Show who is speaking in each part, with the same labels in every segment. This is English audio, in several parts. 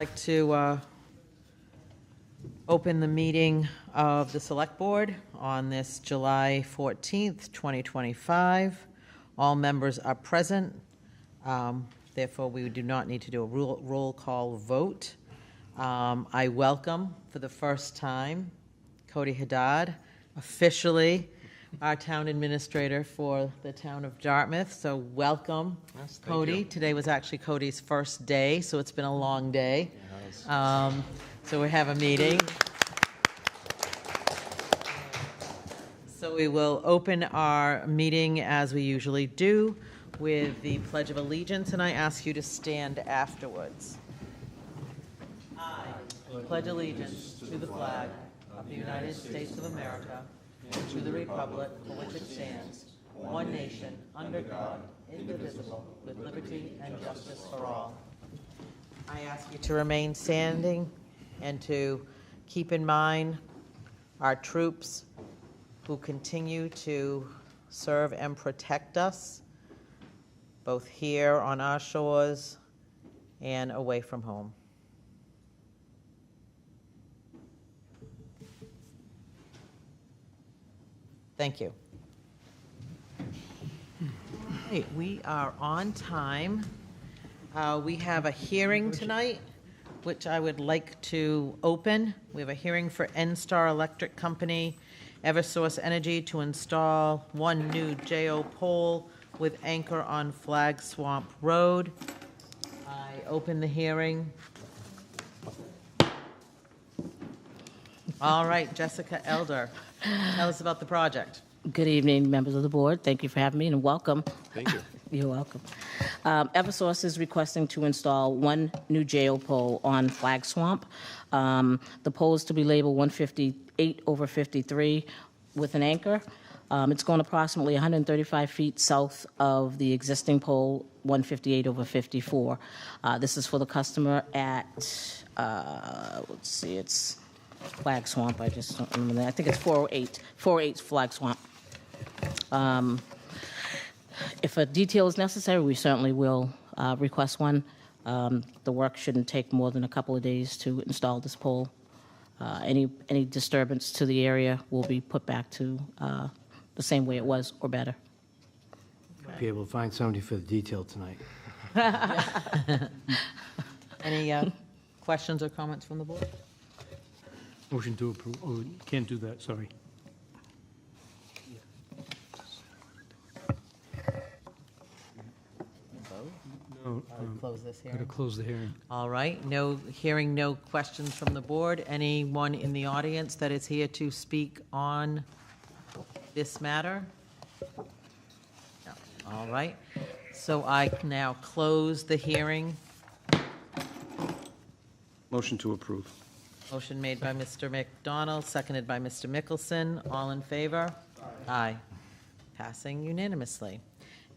Speaker 1: I'd like to open the meeting of the Select Board on this July 14th, 2025. All members are present. Therefore, we do not need to do a roll call vote. I welcome for the first time Cody Haddad, officially our town administrator for the town of Dartmouth. So welcome, yes, Cody. Today was actually Cody's first day, so it's been a long day. So we have a meeting. So we will open our meeting as we usually do with the Pledge of Allegiance, and I ask you to stand afterwards. I pledge allegiance to the flag of the United States of America and to the republic for which it stands, one nation, under God, indivisible, with liberty and justice for all. I ask you to remain standing and to keep in mind our troops who continue to serve and protect us, both here on our shores and away from home. Thank you. Hey, we are on time. We have a hearing tonight, which I would like to open. We have a hearing for NStar Electric Company, Eversource Energy, to install one new JO pole with anchor on Flag Swamp Road. I open the hearing. All right, Jessica Elder, tell us about the project.
Speaker 2: Good evening, members of the board. Thank you for having me and welcome.
Speaker 3: Thank you.
Speaker 2: You're welcome. Eversource is requesting to install one new JO pole on Flag Swamp. The pole is to be labeled 158/53 with an anchor. It's going approximately 135 feet south of the existing pole, 158/54. This is for the customer at, let's see, it's Flag Swamp. I just don't remember that. I think it's 408 Flag Swamp. If a detail is necessary, we certainly will request one. The work shouldn't take more than a couple of days to install this pole. Any disturbance to the area will be put back to the same way it was or better.
Speaker 4: Be able to find somebody for the detail tonight.
Speaker 1: Any questions or comments from the board?
Speaker 3: Motion to approve. Oh, can't do that, sorry. No,
Speaker 1: Close this
Speaker 3: gotta
Speaker 1: hearing.
Speaker 3: close the hearing.
Speaker 1: All right, no questions from the board. Anyone in the audience that is here to speak on this matter? No. All right, so I now close the hearing.
Speaker 3: Motion to approve.
Speaker 1: Motion made by Mr. McDonald, seconded by Mr. Mickelson. All in favor? Aye. Passing unanimously.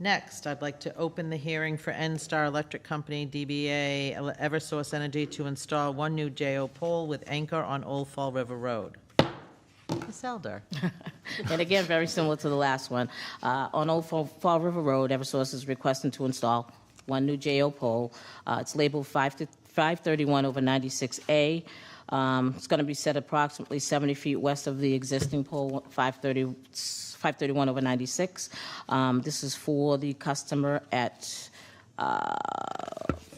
Speaker 1: Next, I'd like to open the hearing for NStar Electric Company, DBA Eversource Energy, to install one new JO pole with anchor on Old Fall River Road. Ms. Elder.
Speaker 2: And again, very similar to the last one. On Old Fall River Road, Eversource is requesting to install one new JO pole. It's labeled 531/96A. It's going to be set approximately 70 feet west of the existing pole, 531/96. This is for the customer at,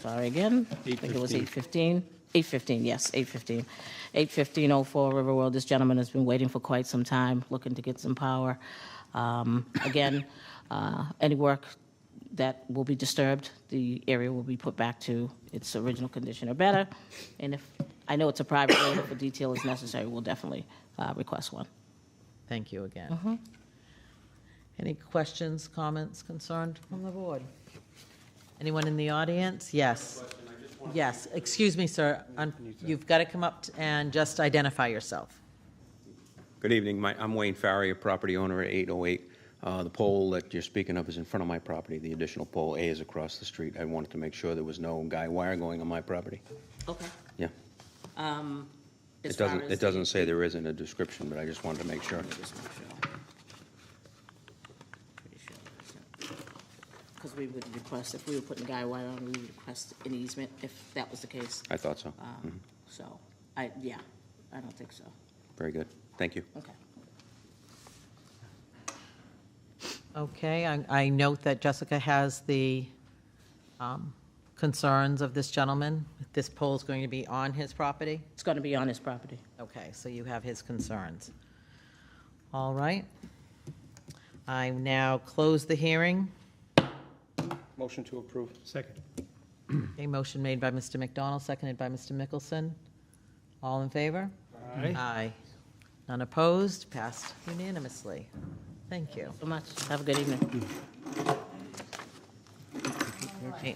Speaker 2: sorry again, I think it was 815. 815, yes, 815. 815 Old Fall River Road. This gentleman has been waiting for quite some time, looking to get some power. Again, any work that will be disturbed, the area will be put back to its original condition or better. And if I know it's a private road, if a detail is necessary, we'll definitely request one.
Speaker 1: Thank you again. Any questions, comments, concerns from the board? Anyone in the audience? Yes. Yes. Excuse me, sir. You've got to come up and just identify yourself.
Speaker 5: Good evening. I'm Wayne Farrier, property owner at 808. The pole that you're speaking of is in front of my property. The additional pole A is across the street. I wanted to make sure there was no guy wire going on my property.
Speaker 2: Okay.
Speaker 5: Yeah. It doesn't say there isn't a description, but I just wanted to make sure.
Speaker 2: because we would request, if we were putting guy wire on, we would request an easement if that was the case.
Speaker 5: I thought so.
Speaker 2: So, I don't think so.
Speaker 5: Very good. Thank you.
Speaker 2: Okay.
Speaker 1: Okay, I note that Jessica has the concerns of this gentleman. This pole is going to be on his property?
Speaker 2: It's going to be on his property.
Speaker 1: Okay, so you have his concerns. All right. I now close the hearing.
Speaker 6: Motion to approve.
Speaker 3: Second.
Speaker 1: A motion made by Mr. McDonald, seconded by Mr. Mickelson. All in favor?
Speaker 3: Aye.
Speaker 1: Aye. None opposed, passed unanimously. Thank you.
Speaker 2: So much. Have a good evening.
Speaker 1: Okay.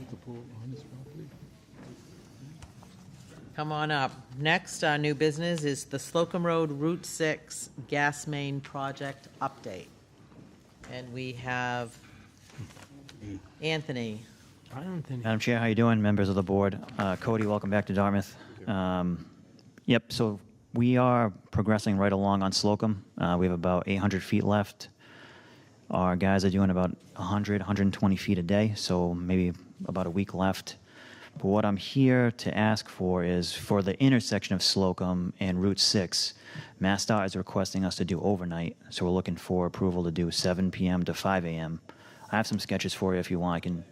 Speaker 1: Come on up. Next, our new business is the Slocum Road Route 6 gas main project update. And we have Anthony.
Speaker 7: Madam Chair, how you doing, members of the board? Cody, welcome back to Dartmouth. Yep, so we are progressing right along on Slocum. We have about 800 feet left. Our guys are doing about 100, 120 feet a day, so maybe about a week left. But what I'm here to ask for is for the intersection of Slocum and Route 6, MassDOT is requesting us to do overnight, so we're looking for approval to do 7 p.m. to 5 a.m. I have some sketches for you if you want. I can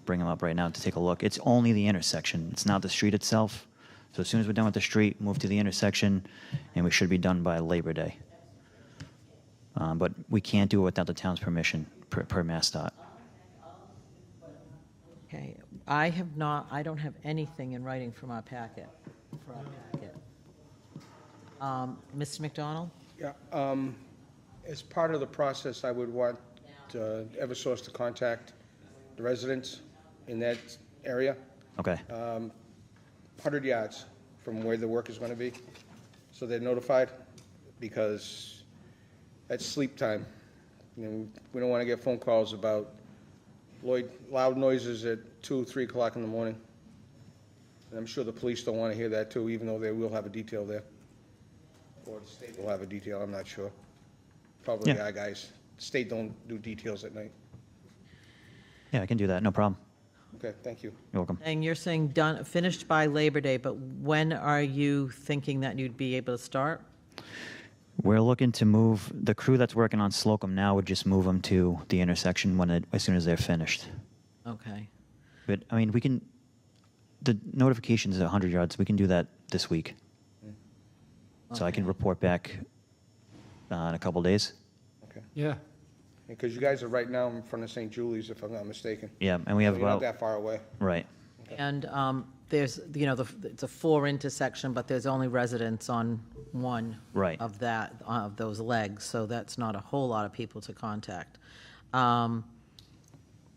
Speaker 7: bring them up right now to take a look. It's only the intersection. It's not the street itself. So as soon as we're done with the street, move to the intersection, and we should be done by Labor Day. But we can't do it without the town's permission per MassDOT.
Speaker 1: Okay, I don't have anything in writing from our packet, for our packet. Mr. McDonald?
Speaker 6: Yeah, as part of the process, I would want Eversource to contact the residents in that area,
Speaker 7: Okay.
Speaker 6: 100 yards from where the work is going to be, so they're notified, because that's sleep time. You know, we don't want to get phone calls about loud noises at 2, 3 o'clock in the morning. And I'm sure the police don't want to hear that too, even though they will have a detail there. Or the state will have a detail, I'm not sure. Probably
Speaker 7: Yeah.
Speaker 6: our guys. The state don't do details at night.
Speaker 7: Yeah, I can do that. No problem.
Speaker 6: Okay, thank you.
Speaker 7: You're welcome.
Speaker 1: And you're saying done, finished by Labor Day, but when are you thinking that you'd be able to start?
Speaker 7: We're looking to move the crew that's working on Slocum now would just move them to the intersection as soon as they're finished.
Speaker 1: Okay.
Speaker 7: But I mean, we can. The notifications at 100 yards. We can do that this week. So I can
Speaker 1: Okay.
Speaker 7: report back in a couple days.
Speaker 6: Okay.
Speaker 3: Yeah.
Speaker 6: Because you guys are right now in front of St. Julie's, if I'm not mistaken.
Speaker 7: Yeah, and we have
Speaker 6: So you're not
Speaker 7: about
Speaker 6: that far away.
Speaker 7: right.
Speaker 1: And there's, it's a 4 intersection, but there's only residents on one
Speaker 7: Right.
Speaker 1: of those legs, so that's not a whole lot of people to contact. The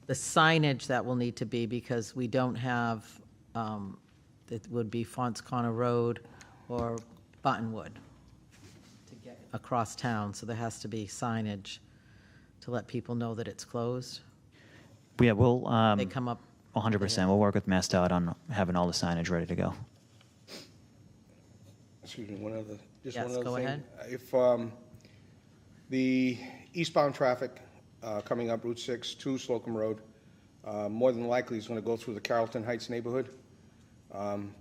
Speaker 1: signage that will need to be, because we don't have, it would be Fonts Corner Road or Buttonwood to get across town, so there has to be signage to let people know that it's closed.
Speaker 7: Yeah, we'll
Speaker 1: They come up.
Speaker 7: 100%. We'll work with MassDOT on having all the signage ready to go.
Speaker 6: Excuse me, just
Speaker 1: Yes,
Speaker 6: one other
Speaker 1: go
Speaker 6: thing.
Speaker 1: ahead.
Speaker 6: If the eastbound traffic coming up Route 6 to Slocum Road, more than likely is going to go through the Carrollton Heights neighborhood. Want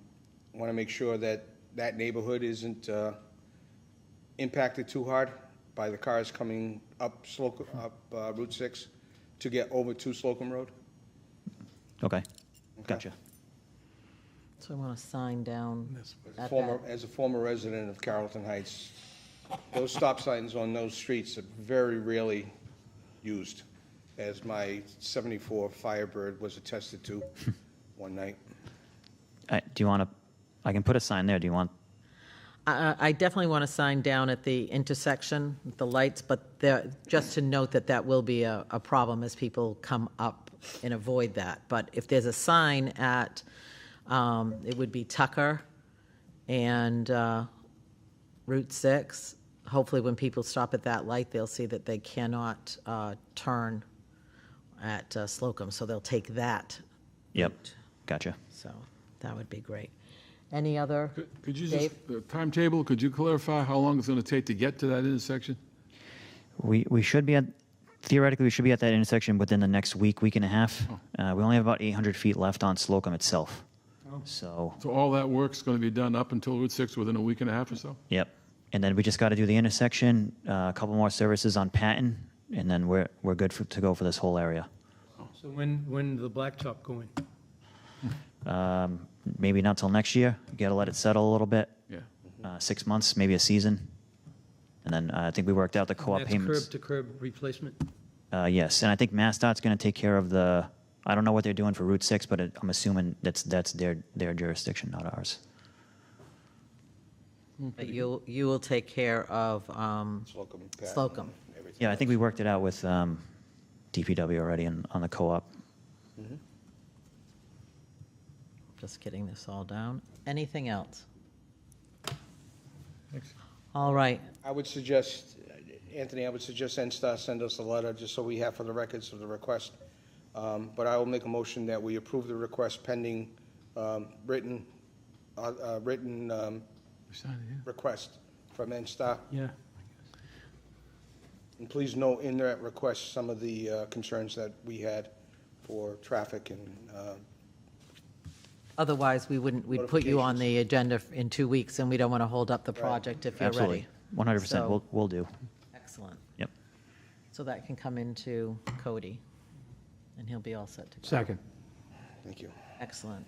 Speaker 6: to make sure that that neighborhood isn't impacted too hard by the cars coming up Route 6 to get over to Slocum Road.
Speaker 7: Okay. Gotcha.
Speaker 1: So I want to sign down at
Speaker 6: As a former resident of Carrollton Heights, those stop signs on those streets are very rarely used, as my 74 Firebird was attested to one night.
Speaker 7: Do you want to? I can put a sign there. Do you want?
Speaker 1: I definitely want to sign down at the intersection, with the lights, but just to note that that will be a problem as people come up and avoid that. But if there's a sign at, it would be Tucker and Route 6, hopefully when people stop at that light, they'll see that they cannot turn at Slocum, so they'll take that.
Speaker 7: Yep.
Speaker 1: route.
Speaker 7: Gotcha.
Speaker 1: So that would be great. Any other?
Speaker 8: Could you
Speaker 1: Dave?
Speaker 8: just, the timetable, could you clarify how long it's going to take to get to that intersection?
Speaker 7: We should be at Theoretically, we should be at that intersection within the next week, week and a half. We only have about 800 feet left on Slocum itself. So,
Speaker 8: So all that work's going to be done up until Route 6 within a week and a half or so?
Speaker 7: yep. And then we just got to do the intersection, a couple more services on Patton, and then we're good to go for this whole area.
Speaker 3: So when the blacktop going?
Speaker 7: Maybe not till next year. You got to let it settle a little bit.
Speaker 8: Yeah.
Speaker 7: 6 months, maybe a season. And then I think we worked out the co-op
Speaker 3: That's
Speaker 7: payments.
Speaker 3: curb-to-curb replacement?
Speaker 7: Yes, and I think MassDOT's going to take care of the, I don't know what they're doing for Route 6, but I'm assuming that's their jurisdiction, not ours.
Speaker 1: But you will take care of
Speaker 6: Slocum, Patton,
Speaker 1: Slocum.
Speaker 6: everything
Speaker 7: Yeah, I think
Speaker 6: else.
Speaker 7: we worked it out with DPW already on the co-op.
Speaker 1: Just getting this all down. Anything else? All right.
Speaker 6: I would suggest, Anthony, I would suggest NSTAR send us a letter, just so we have for the records of the request. But I will make a motion that we approve the request pending written request from NSTAR.
Speaker 3: Yeah.
Speaker 6: And please note in that request some of the concerns that we had for traffic and,
Speaker 1: Otherwise, we'd put you on the agenda in 2 weeks, and we don't want to hold up the project if you're ready.
Speaker 7: Absolutely, 100%,
Speaker 1: So-
Speaker 7: we'll do.
Speaker 1: Excellent.
Speaker 7: Yep.
Speaker 1: So that can come into Cody, and he'll be all set to go.
Speaker 4: Second.
Speaker 6: thank you.
Speaker 1: Excellent.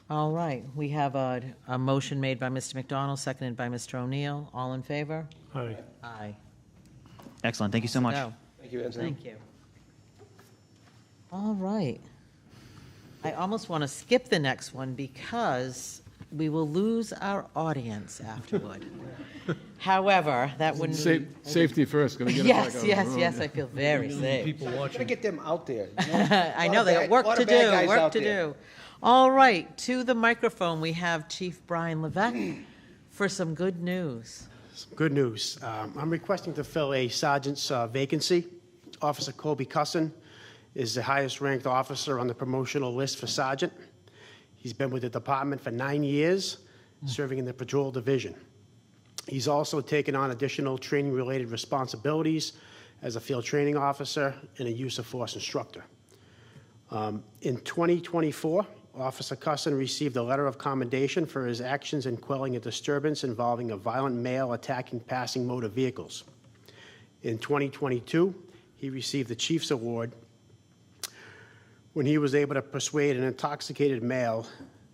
Speaker 1: All right, we have a motion made by Mr. McDonald, seconded by Mr. O'Neill. All in favor?
Speaker 3: Aye.
Speaker 1: Aye.
Speaker 7: Excellent, thank you so much.
Speaker 1: Go.
Speaker 6: Thank you, Anthony.
Speaker 1: Thank you. All right. I almost want to skip the next one because we will lose our audience afterward. However, that wouldn't.
Speaker 8: Safety first, going to get it back
Speaker 1: Yes,
Speaker 8: out on the
Speaker 1: yes,
Speaker 8: road.
Speaker 1: yes, I feel very safe.
Speaker 3: People
Speaker 6: Gotta
Speaker 3: watching.
Speaker 6: get them out there. You know?
Speaker 1: I know, they got work
Speaker 6: lot
Speaker 1: to
Speaker 6: of bad
Speaker 1: do,
Speaker 6: guys
Speaker 1: work
Speaker 6: out
Speaker 1: to
Speaker 6: there.
Speaker 1: do. All right, to the microphone, we have Chief Brian Levesque for some good news.
Speaker 9: Good news. I'm requesting to fill a sergeant's vacancy. Officer Colby Cusson is the highest-ranked officer on the promotional list for sergeant. He's been with the department for 9 years, serving in the patrol division. He's also taken on additional training-related responsibilities as a field training officer and a use of force instructor. In 2024, Officer Cusson received a letter of commendation for his actions in quelling a disturbance involving a violent male attacking passing motor vehicles. In 2022, he received the Chief's Award when he was able to persuade an intoxicated male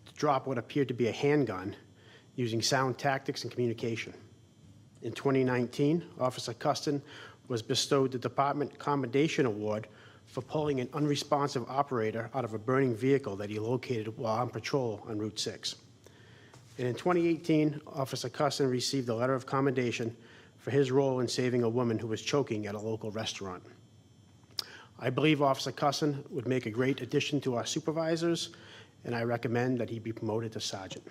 Speaker 9: to drop what appeared to be a handgun using sound tactics and communication. In 2019, Officer Custon was bestowed the Department Commendation Award for pulling an unresponsive operator out of a burning vehicle that he located while on patrol on Route 6. And in 2018, Officer Custon received a letter of commendation for his role in saving a woman who was choking at a local restaurant. I believe Officer Cusson would make a great addition to our supervisors, and I recommend that he be promoted to sergeant.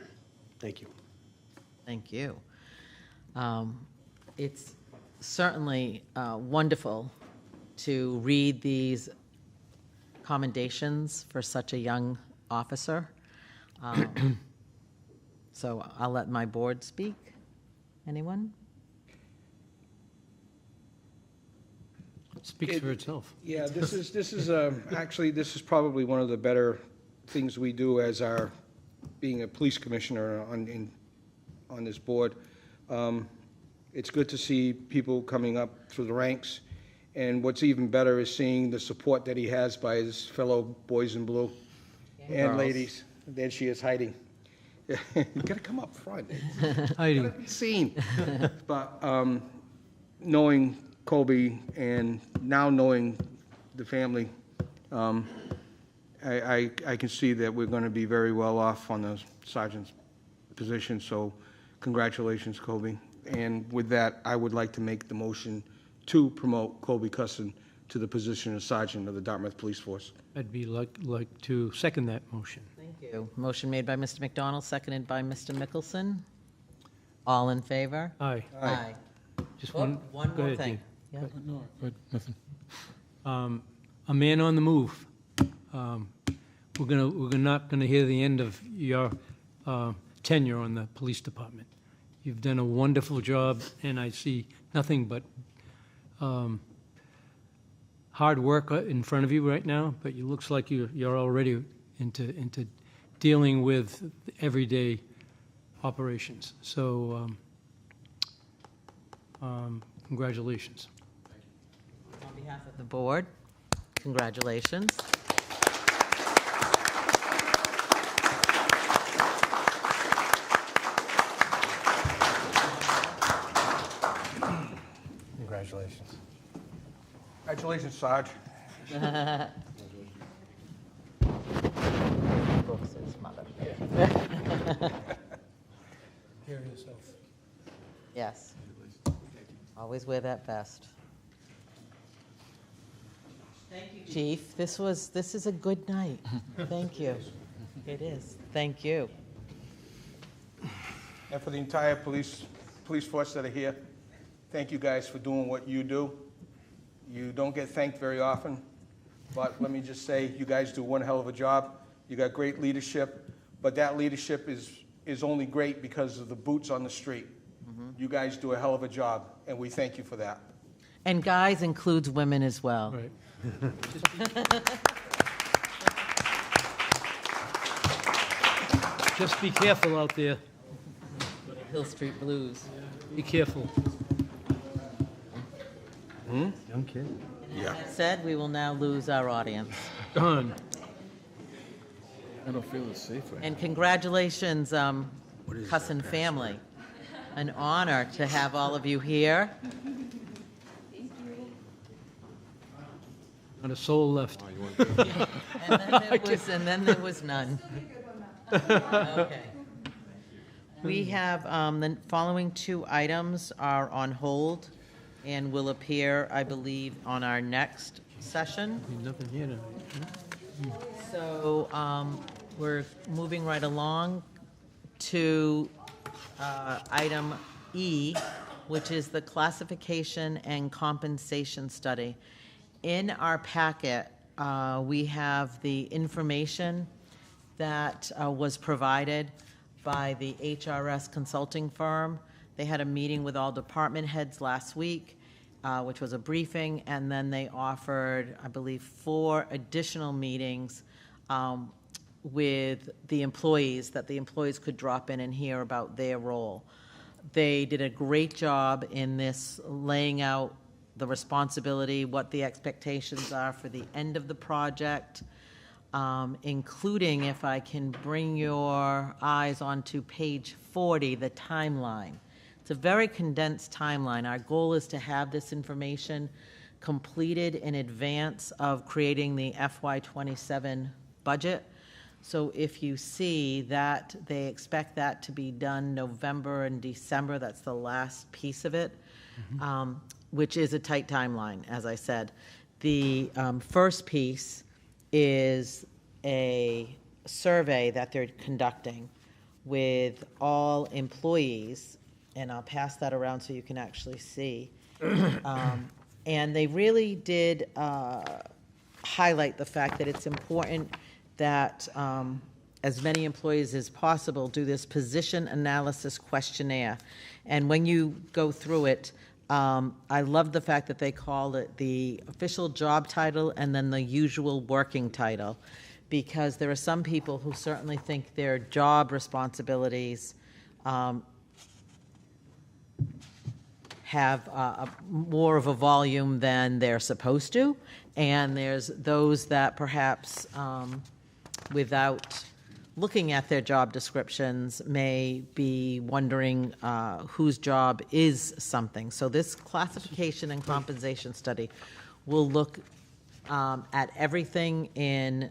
Speaker 9: Thank you.
Speaker 1: Thank you. It's certainly wonderful to read these commendations for such a young officer. So I'll let my board speak. Anyone?
Speaker 3: Speaks for itself.
Speaker 6: Yeah, this is actually, this is probably one of the better things we do as our, being a police commissioner on this board. It's good to see people coming up through the ranks, and what's even better is seeing the support that he has by his fellow boys in blue and
Speaker 1: girls.
Speaker 6: ladies. There she is hiding. You gotta come up front.
Speaker 3: Hiding.
Speaker 6: Gotta be seen. But knowing Colby and now knowing the family, I can see that we're going to be very well off on the sergeant's position. So congratulations, Colby. And with that, I would like to make the motion to promote Colby Cusson to the position of sergeant of the Dartmouth Police Force.
Speaker 3: I'd be like to second that motion.
Speaker 1: Thank you. Motion made by Mr. McDonald, seconded by Mr. Mickelson. All in favor?
Speaker 3: Aye.
Speaker 1: Aye.
Speaker 3: Just
Speaker 1: Oh,
Speaker 3: one.
Speaker 1: one
Speaker 3: go
Speaker 1: more
Speaker 3: ahead,
Speaker 1: thing.
Speaker 3: Dean.
Speaker 1: Yeah.
Speaker 8: No, but nothing.
Speaker 3: A man on the move. We're not gonna hear the end of your tenure on the police department. You've done a wonderful job, and I see nothing but hard work in front of you right now, but it looks like you're already into dealing with everyday operations. So congratulations.
Speaker 1: On behalf of the board, congratulations.
Speaker 4: Congratulations.
Speaker 6: Congratulations, Sarge.
Speaker 1: Brooks' mother.
Speaker 3: Hear yourself.
Speaker 1: Yes. Always wear that vest. Thank you, Chief. This is a good night. Thank you. It is. Thank you.
Speaker 6: And for the entire police force that are here, thank you guys for doing what you do. You don't get thanked very often, but let me just say, you guys do one hell of a job. You got great leadership, but that leadership is only great because of the boots on the street. You guys do a hell of a job, and we thank you for that.
Speaker 1: And guys includes women as well.
Speaker 3: Right. Just be careful out there.
Speaker 1: Hill Street Blues.
Speaker 3: Be careful.
Speaker 4: Young kid.
Speaker 6: Yeah.
Speaker 1: That said, we will now lose our audience.
Speaker 3: Done.
Speaker 8: I don't feel as safe right
Speaker 1: And congratulations, Cussin family. An honor to have all of you here.
Speaker 3: Not a soul left.
Speaker 1: And then there was none. Okay. We have, the following two items are on hold and will appear, I believe, on our next session.
Speaker 3: Nothing here tonight.
Speaker 1: So we're moving right along to item E, which is the classification and compensation study. In our packet, we have the information that was provided by the HRS consulting firm. They had a meeting with all department heads last week, which was a briefing, and then they offered, I believe, 4 additional meetings with the employees, that the employees could drop in and hear about their role. They did a great job in this, laying out the responsibility, what the expectations are for the end of the project, including, if I can bring your eyes onto page 40, the timeline. It's a very condensed timeline. Our goal is to have this information completed in advance of creating the FY27 budget. So if you see that, they expect that to be done November and December. That's the last piece of it, which is a tight timeline, as I said. The first piece is a survey that they're conducting with all employees, and I'll pass that around so you can actually see. And they really did highlight the fact that it's important that as many employees as possible do this position analysis questionnaire. And when you go through it, I love the fact that they called it the official job title and then the usual working title, because there are some people who certainly think their job responsibilities have more of a volume than they're supposed to, and there's those that perhaps without looking at their job descriptions may be wondering whose job is something. So this classification and compensation study will look at everything in,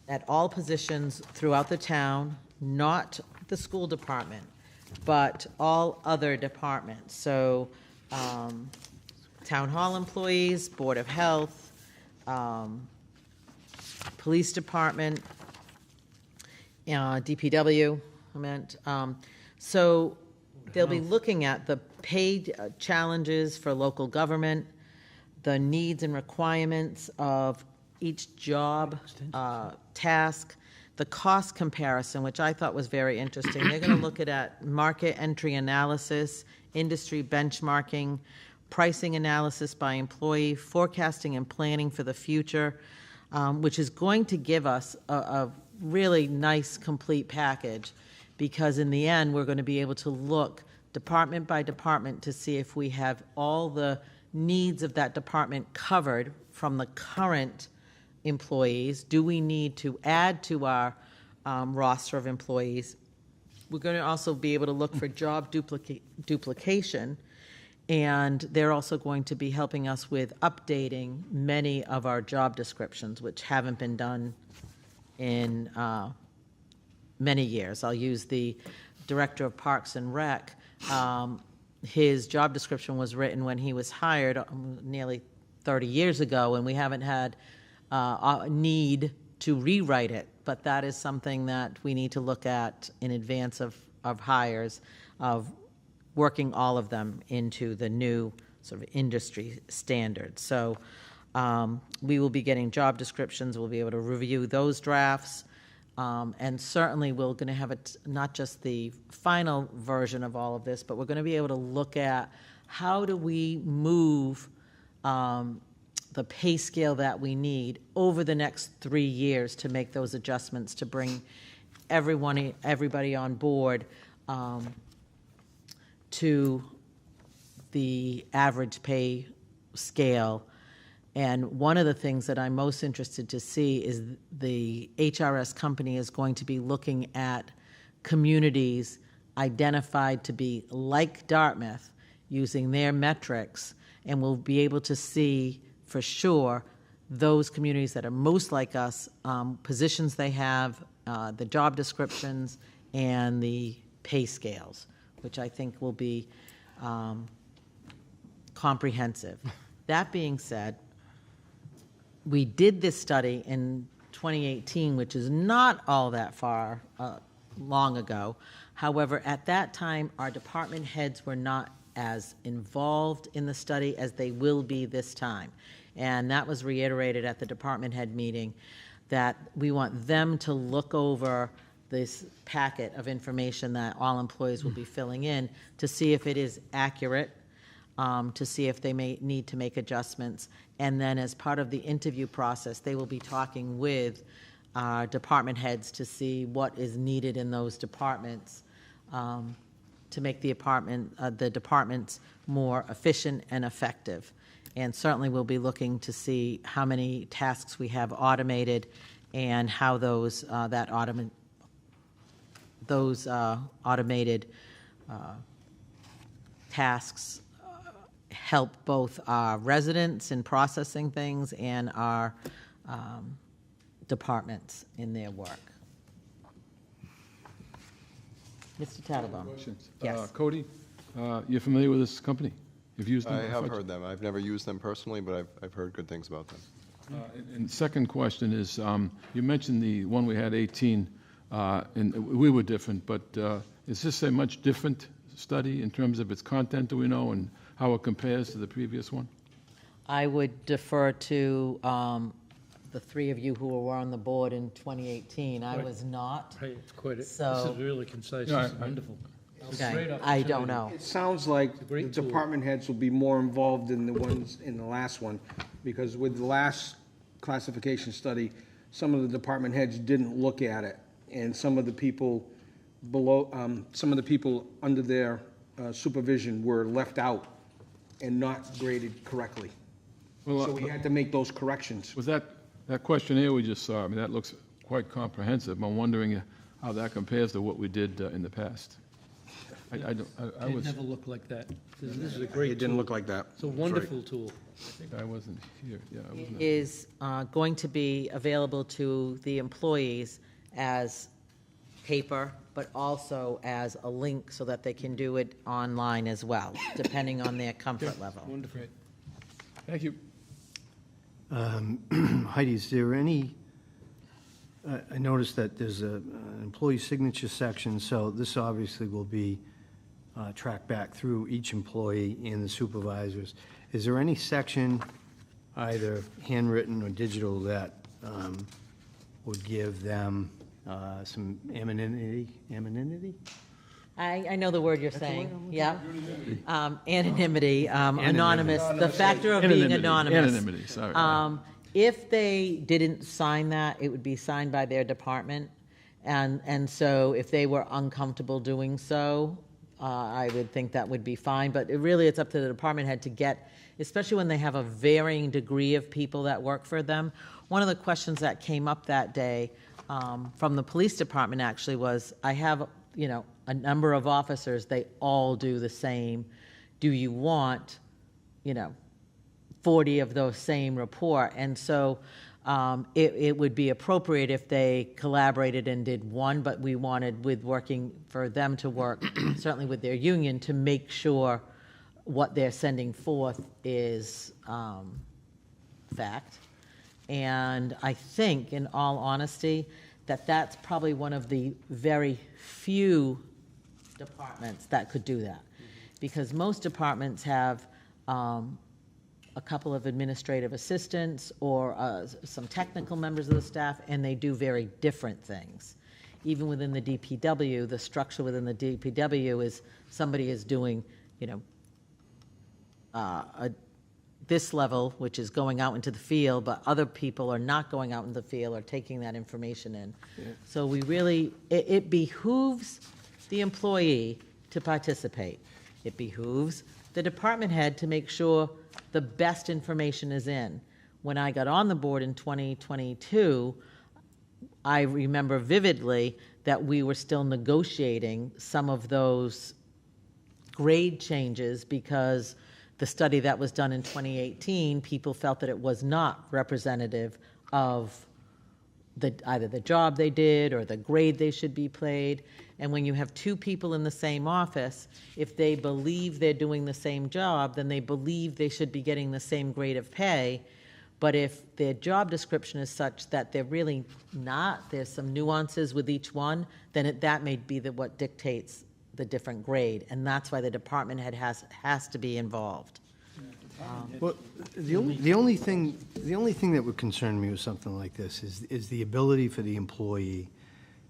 Speaker 1: at all positions throughout the town, not the school department, but all other departments. So town hall employees, Board of Health, police department, DPW, I meant. So they'll be looking at the paid challenges for local government, the needs and requirements of each job, task, the cost comparison, which I thought was very interesting. They're going to look at market entry analysis, industry benchmarking, pricing analysis by employee, forecasting and planning for the future, which is going to give us a really nice, complete package, because in the end, we're going to be able to look department by department to see if we have all the needs of that department covered from the current employees. Do we need to add to our roster of employees? We're going to also be able to look for job duplication, and they're also going to be helping us with updating many of our job descriptions, which haven't been done in many years. I'll use the Director of Parks and Rec. His job description was written when he was hired nearly 30 years ago, and we haven't had a need to rewrite it, but that is something that we need to look at in advance of hires, of working all of them into the new sort of industry standards. So we will be getting job descriptions. We'll be able to review those drafts. And certainly we're going to have not just the final version of all of this, but we're going to be able to look at how do we move the pay scale that we need over the next 3 years to make those adjustments to bring everybody on board to the average pay scale. And one of the things that I'm most interested to see is the HRS company is going to be looking at communities identified to be like Dartmouth using their metrics, and we'll be able to see for sure those communities that are most like us, positions they have, the job descriptions, and the pay scales, which I think will be comprehensive. That being said, we did this study in 2018, which is not all that far long ago. However, at that time, our department heads were not as involved in the study as they will be this time. And that was reiterated at the department head meeting, that we want them to look over this packet of information that all employees will be filling in to see if it is accurate, to see if they may need to make adjustments. And then as part of the interview process, they will be talking with department heads to see what is needed in those departments to make the departments more efficient and effective. And certainly we'll be looking to see how many tasks we have automated and how those automated tasks help both our residents in processing things and our departments in their work. Mr. Tattlebaum.
Speaker 8: Questions?
Speaker 1: Yes.
Speaker 8: Cody, you're familiar with this company? You've used them?
Speaker 10: I have heard them. I've never used them personally, but I've heard good things about them.
Speaker 8: And second question is, you mentioned the one we had 18, and we were different, but is this a much different study in terms of its content, do we know, and how it compares to the previous one?
Speaker 1: I would defer to the three of you who were on the board in 2018. I was not.
Speaker 3: Right, it's quite, this
Speaker 1: So-
Speaker 3: is really concise,
Speaker 8: Yeah,
Speaker 3: it's wonderful. It's a
Speaker 1: Okay,
Speaker 3: great
Speaker 1: I don't
Speaker 3: opportunity.
Speaker 1: know.
Speaker 6: It sounds like the
Speaker 3: great tool.
Speaker 6: department heads will be more involved than the ones in the last one, because with the last classification study, some of the department heads didn't look at it, and some of the people below, some of the people under their supervision were left out and not graded correctly.
Speaker 8: Well,
Speaker 6: So we had to make those corrections.
Speaker 8: Was that questionnaire we just saw, I mean, that looks quite comprehensive. I'm wondering how that compares to what we did in the past. I
Speaker 3: It
Speaker 8: was,
Speaker 3: never looked like that. This is a great
Speaker 6: It didn't
Speaker 3: tool.
Speaker 6: look like that.
Speaker 3: It's a wonderful tool.
Speaker 8: I wasn't here, yeah. I
Speaker 1: It
Speaker 8: wasn't.
Speaker 1: is going to be available to the employees as paper, but also as a link so that they can do it online as well, depending on their comfort level.
Speaker 3: Wonderful.
Speaker 8: Thank you.
Speaker 4: Heidi, is there any, I noticed that there's an employee signature section, so this obviously will be tracked back through each employee and the supervisors. Is there any section, either handwritten or digital, that would give them some anonymity?
Speaker 1: I know the word you're saying, yeah. Anonymity, anonymous, the factor of being anonymous.
Speaker 8: Anonymity, sorry.
Speaker 1: If they didn't sign that, it would be signed by their department. And so if they were uncomfortable doing so, I would think that would be fine. But it's up to the department head to get, especially when they have a varying degree of people that work for them. One of the questions that came up that day from the police department actually was, I have, a number of officers, they all do the same. Do you want, 40 of those same report? And so it would be appropriate if they collaborated and did one, but we wanted for them to work, certainly with their union, to make sure what they're sending forth is fact. And I think, in all honesty, that's probably one of the very few departments that could do that. Because most departments have a couple of administrative assistants or some technical members of the staff, and they do very different things. Even within the DPW, the structure within the DPW is somebody is doing, this level, which is going out into the field, but other people are not going out into the field or taking that information in. Yeah. So we really, it behooves the employee to participate. It behooves the department head to make sure the best information is in. When I got on the board in 2022, I remember vividly that we were still negotiating some of those grade changes because the study that was done in 2018, people felt that it was not representative of either the job they did or the grade they should be paid. And when you have two people in the same office, if they believe they're doing the same job, then they believe they should be getting the same grade of pay. But if their job description is such that they're really not, there's some nuances with each one, then that may be what dictates the different grade, and that's why the department head has to be involved.
Speaker 4: Well, the only thing that would concern me with something like this is the ability for the employee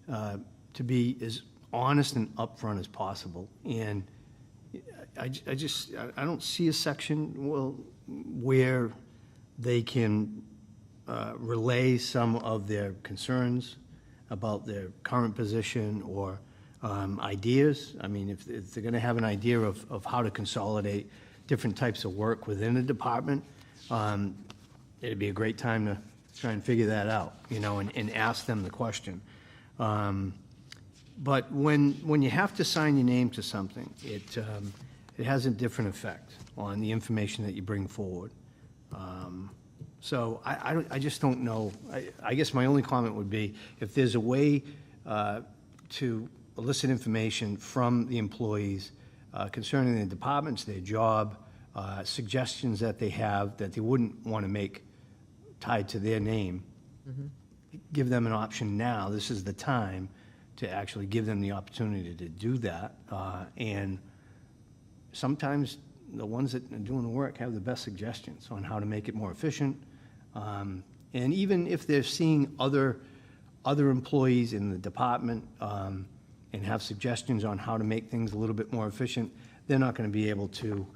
Speaker 4: to be as honest and upfront as possible. And I don't see a section where they can relay some of their concerns about their current position or ideas. I mean, if they're going to have an idea of how to consolidate different types of work within a department, it'd be a great time to try and figure that out, and ask them the question. But when you have to sign your name to something, it has a different effect on the information that you bring forward. So I just don't know. I guess my only comment would be if there's a way to elicit information from the employees concerning their departments, their job, suggestions that they have that they wouldn't want to make tied to their name, give them an option now. This is the time to actually give them the opportunity to do that. And sometimes the ones that are doing the work have the best suggestions on how to make it more efficient. And even if they're seeing other employees in the department and have suggestions on how to make things a little bit more efficient, they're not going to be able to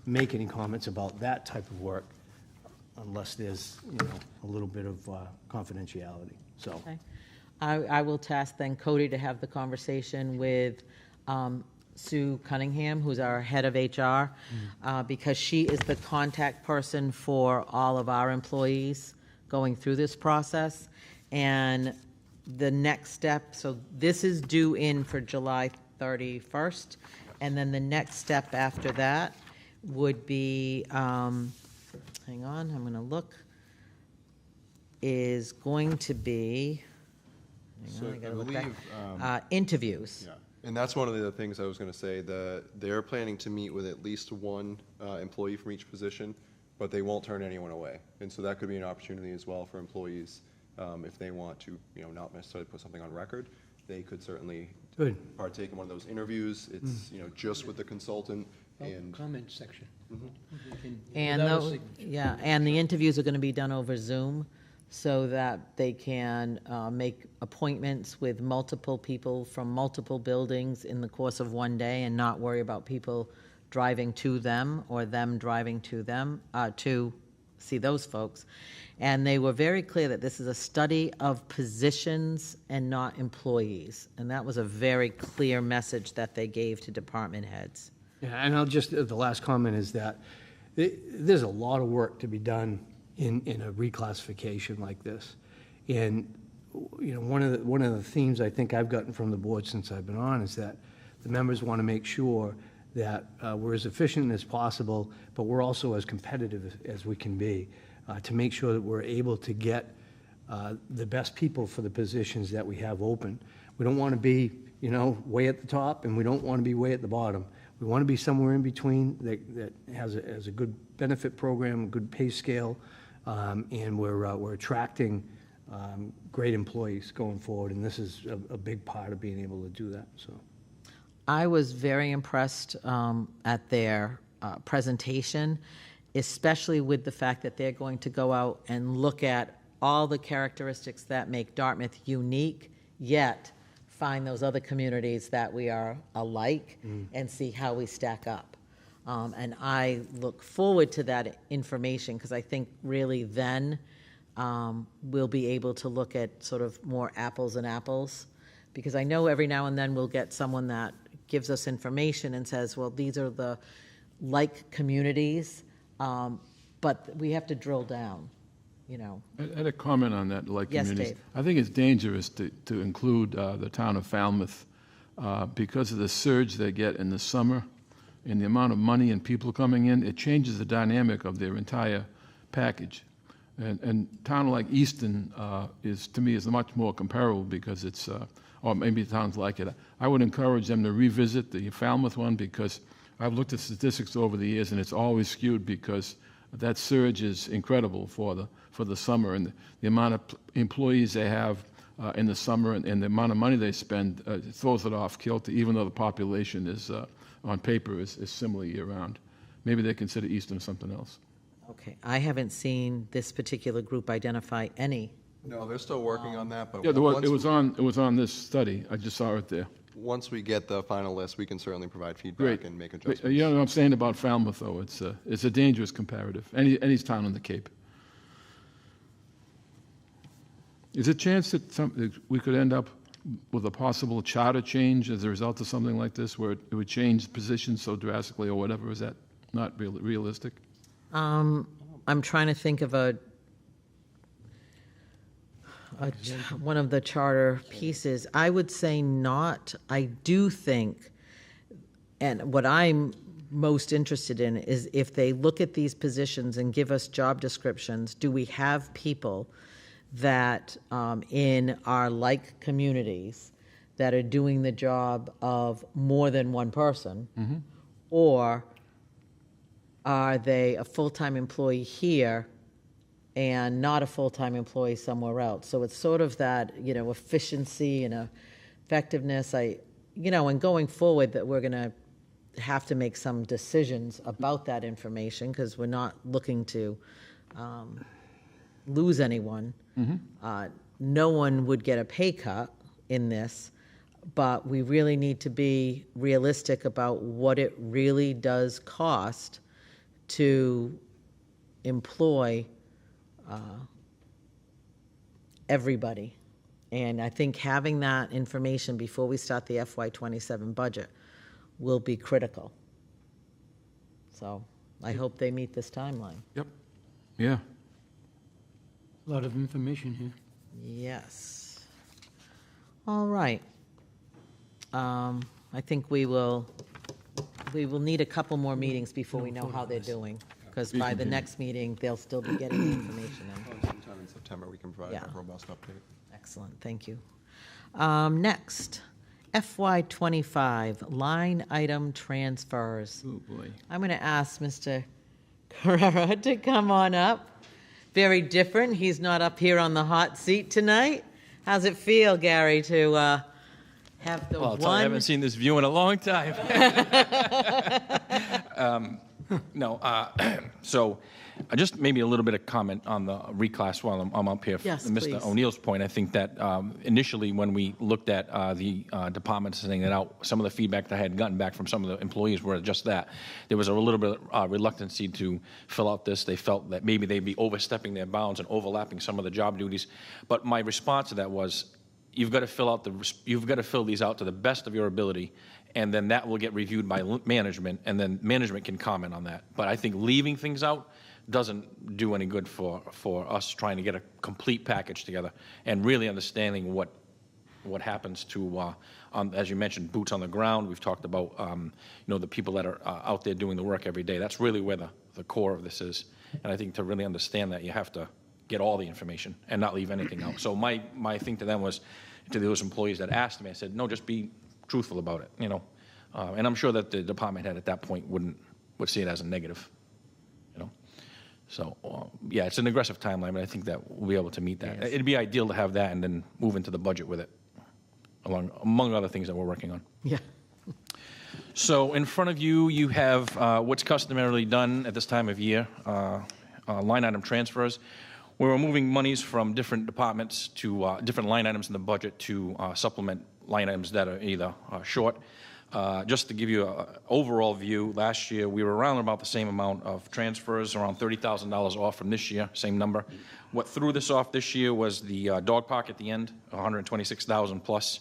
Speaker 4: make any comments about that type of work unless there's, a little bit of confidentiality. So,
Speaker 1: okay. I will task then Cody to have the conversation with Sue Cunningham, who's our head of HR, because she is the contact person for all of our employees going through this process. And the next step, so this is due in for July 31st, and then the next step after that would be, hang on, I'm going to look, is going to be, hang on, I gotta look back. Interviews.
Speaker 10: Yeah. And that's one of the things I was going to say. They're planning to meet with at least one employee from each position, but they won't turn anyone away. And so that could be an opportunity as well for employees if they want to, not necessarily put something on record. They could certainly partake in one of those interviews. It's just with the consultant and
Speaker 3: comment section.
Speaker 1: And those, and the interviews are going to be done over Zoom. so that they can make appointments with multiple people from multiple buildings in the course of one day and not worry about people driving to them or them driving to them, to see those folks. And they were very clear that this is a study of positions and not employees. And that was a very clear message that they gave to department heads.
Speaker 4: Yeah, and the last comment is that there's a lot of work to be done in a reclassification like this. And, you know, one of the themes I think I've gotten from the board since I've been on is that the members want to make sure that we're as efficient as possible, but we're also as competitive as we can be, to make sure that we're able to get the best people for the positions that we have open. We don't want to be, you know, way at the top, and we don't want to be way at the bottom. We want to be somewhere in between that has a good benefit program, a good pay scale, and we're attracting great employees going forward, and this is a big part of being able to do that. So,
Speaker 1: I was very impressed at their presentation, especially with the fact that they're going to go out and look at all the characteristics that make Dartmouth unique, yet find those other communities that we are alike and see how we stack up. And I look forward to that information because I think really then we'll be able to look at sort of more apples and apples. Because I know every now and then we'll get someone that gives us information and says, well, these are the like communities, but we have to drill down, you know.
Speaker 8: I had a comment on that, like
Speaker 1: Yes,
Speaker 8: communities.
Speaker 1: Dave.
Speaker 8: I think it's dangerous to include the town of Falmouth because of the surge they get in the summer and the amount of money and people coming in. It changes the dynamic of their entire package. And town like Easton is, to me, is much more comparable because it's, or maybe towns like it. I would encourage them to revisit the Falmouth one because I've looked at statistics over the years and it's always skewed because that surge is incredible for the summer and the amount of employees they have in the summer and the amount of money they spend throws it off kilter, even though the population is, on paper, is similar year-round. Maybe they consider Easton something else.
Speaker 1: Okay, I haven't seen this particular group identify any.
Speaker 10: No, they're still working on that, but
Speaker 8: Yeah,
Speaker 10: once
Speaker 8: it was on this study. I just saw it there.
Speaker 10: once we get the final list, we can certainly provide feedback
Speaker 8: Great.
Speaker 10: and make
Speaker 8: But,
Speaker 10: adjustments.
Speaker 8: you know what I'm saying about Falmouth, though? It's a dangerous comparative. Any town on the Cape. Is there a chance that we could end up with a possible charter change as a result of something like this, where it would change positions so drastically or whatever? Is that not realistic?
Speaker 1: I'm trying to think of one of the charter pieces. I would say not. I do think, and what I'm most interested in is if they look at these positions and give us job descriptions, do we have people that in our like communities that are doing the job of more than one person, or are they a full-time employee here and not a full-time employee somewhere else? So it's sort of that, you know, efficiency and effectiveness. And going forward, that we're going to have to make some decisions about that information because we're not looking to lose anyone. No one would get a pay cut in this, but we really need to be realistic about what it really does cost to employ everybody. And I think having that information before we start the FY27 budget will be critical. So I hope they meet this timeline.
Speaker 8: Yep. Yeah.
Speaker 3: A lot of information here.
Speaker 1: Yes. All right. I think we will need a couple more meetings before we know how they're doing, because by the next meeting, they'll still be getting the information in.
Speaker 10: Sometime in September, we can provide
Speaker 1: Yeah.
Speaker 10: a robust update.
Speaker 1: Excellent, thank you. Next, FY25 line item transfers.
Speaker 8: Oh, boy.
Speaker 1: I'm going to ask Mr. Carrera to come on up. Very different. He's not up here on the hot seat tonight. How's it feel, Gary, to have the
Speaker 11: Well, I'll tell you, I haven't seen this view in a long time. So Just maybe a little bit of comment on the reclass while I'm up here.
Speaker 1: Yes,
Speaker 11: Mr.
Speaker 1: please.
Speaker 11: O'Neill's point, I think that initially when we looked at the department sending it out, some of the feedback that I had gotten back from some of the employees were just that. There was a little bit of reluctancy to fill out this. They felt that maybe they'd be overstepping their bounds and overlapping some of the job duties. But my response to that was, you've got to fill these out to the best of your ability, and then that will get reviewed by management, and then management can comment on that. But I think leaving things out doesn't do any good for us trying to get a complete package together and really understanding what happens to, as you mentioned, boots on the ground. We've talked about, the people that are out there doing the work every day. That's really where the core of this is. And I think to really understand that, you have to get all the information and not leave anything out. So my thing to them was, to those employees that asked me, I said, no, just be truthful about it, and I'm sure that the department head at that point would see it as a negative, So, yeah, it's an aggressive timeline, but I think that we'll be able to meet that. It'd be ideal to have that and then move into the budget with it, among other things that we're working on.
Speaker 1: Yeah.
Speaker 11: So in front of you, you have what's customarily done at this time of year, line item transfers, where we're moving monies from different departments to different line items in the budget to supplement line items that are either short. Just to give you an overall view, last year we were around about the same amount of transfers, around $30,000 off from this year, same number. What threw this off this year was the dog park at the end, $126,000 plus,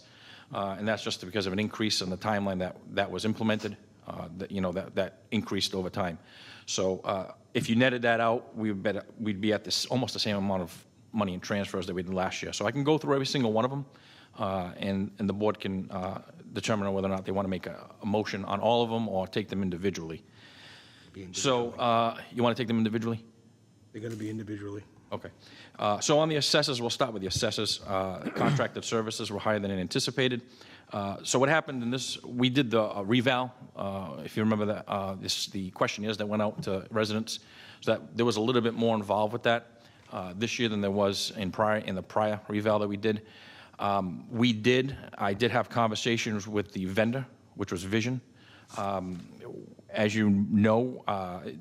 Speaker 11: and that's just because of an increase in the timeline that was implemented, that increased over time. So if you netted that out, we'd be at this almost the same amount of money in transfers that we did last year. So I can go through every single one of them, and the board can determine whether or not they want to make a motion on all of them or take them individually. So you want to take them individually?
Speaker 6: They're going to be individually.
Speaker 11: Okay. So on the assessors, we'll start with the assessors. Contracted services were higher than anticipated. So what happened in this, we did the reval. If you remember that, the questionnaires that went out to residents, so that there was a little bit more involved with that this year than there was in the prior reval that we did. I did have conversations with the vendor, which was Vision. As you know,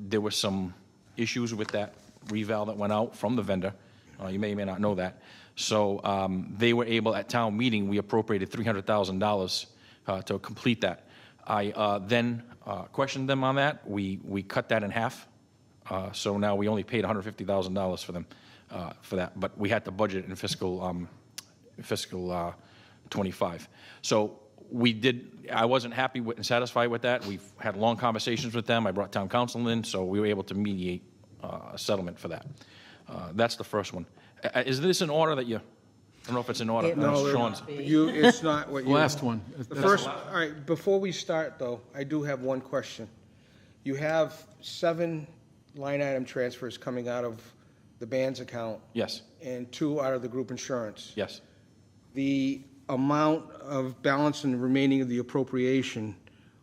Speaker 11: there were some issues with that reval that went out from the vendor. You may or may not know that. So they were able, at town meeting, we appropriated $300,000 to complete that. I then questioned them on that. We cut that in half. So now we only paid $150,000 for them for that. But we had to budget in fiscal 25. So I wasn't happy and satisfied with that. We've had long conversations with them. I brought town council in, so we were able to mediate a settlement for that. That's the first one. Is this in order that I don't know if it's in order.
Speaker 6: No,
Speaker 11: Sean's.
Speaker 6: it's not what you...
Speaker 8: Last one.
Speaker 6: The first, all right, before we start, though, I do have one question. You have 7 line item transfers coming out of the band's account.
Speaker 11: Yes.
Speaker 6: And 2 out of the group insurance.
Speaker 11: Yes.
Speaker 6: The amount of balance and remaining of the appropriation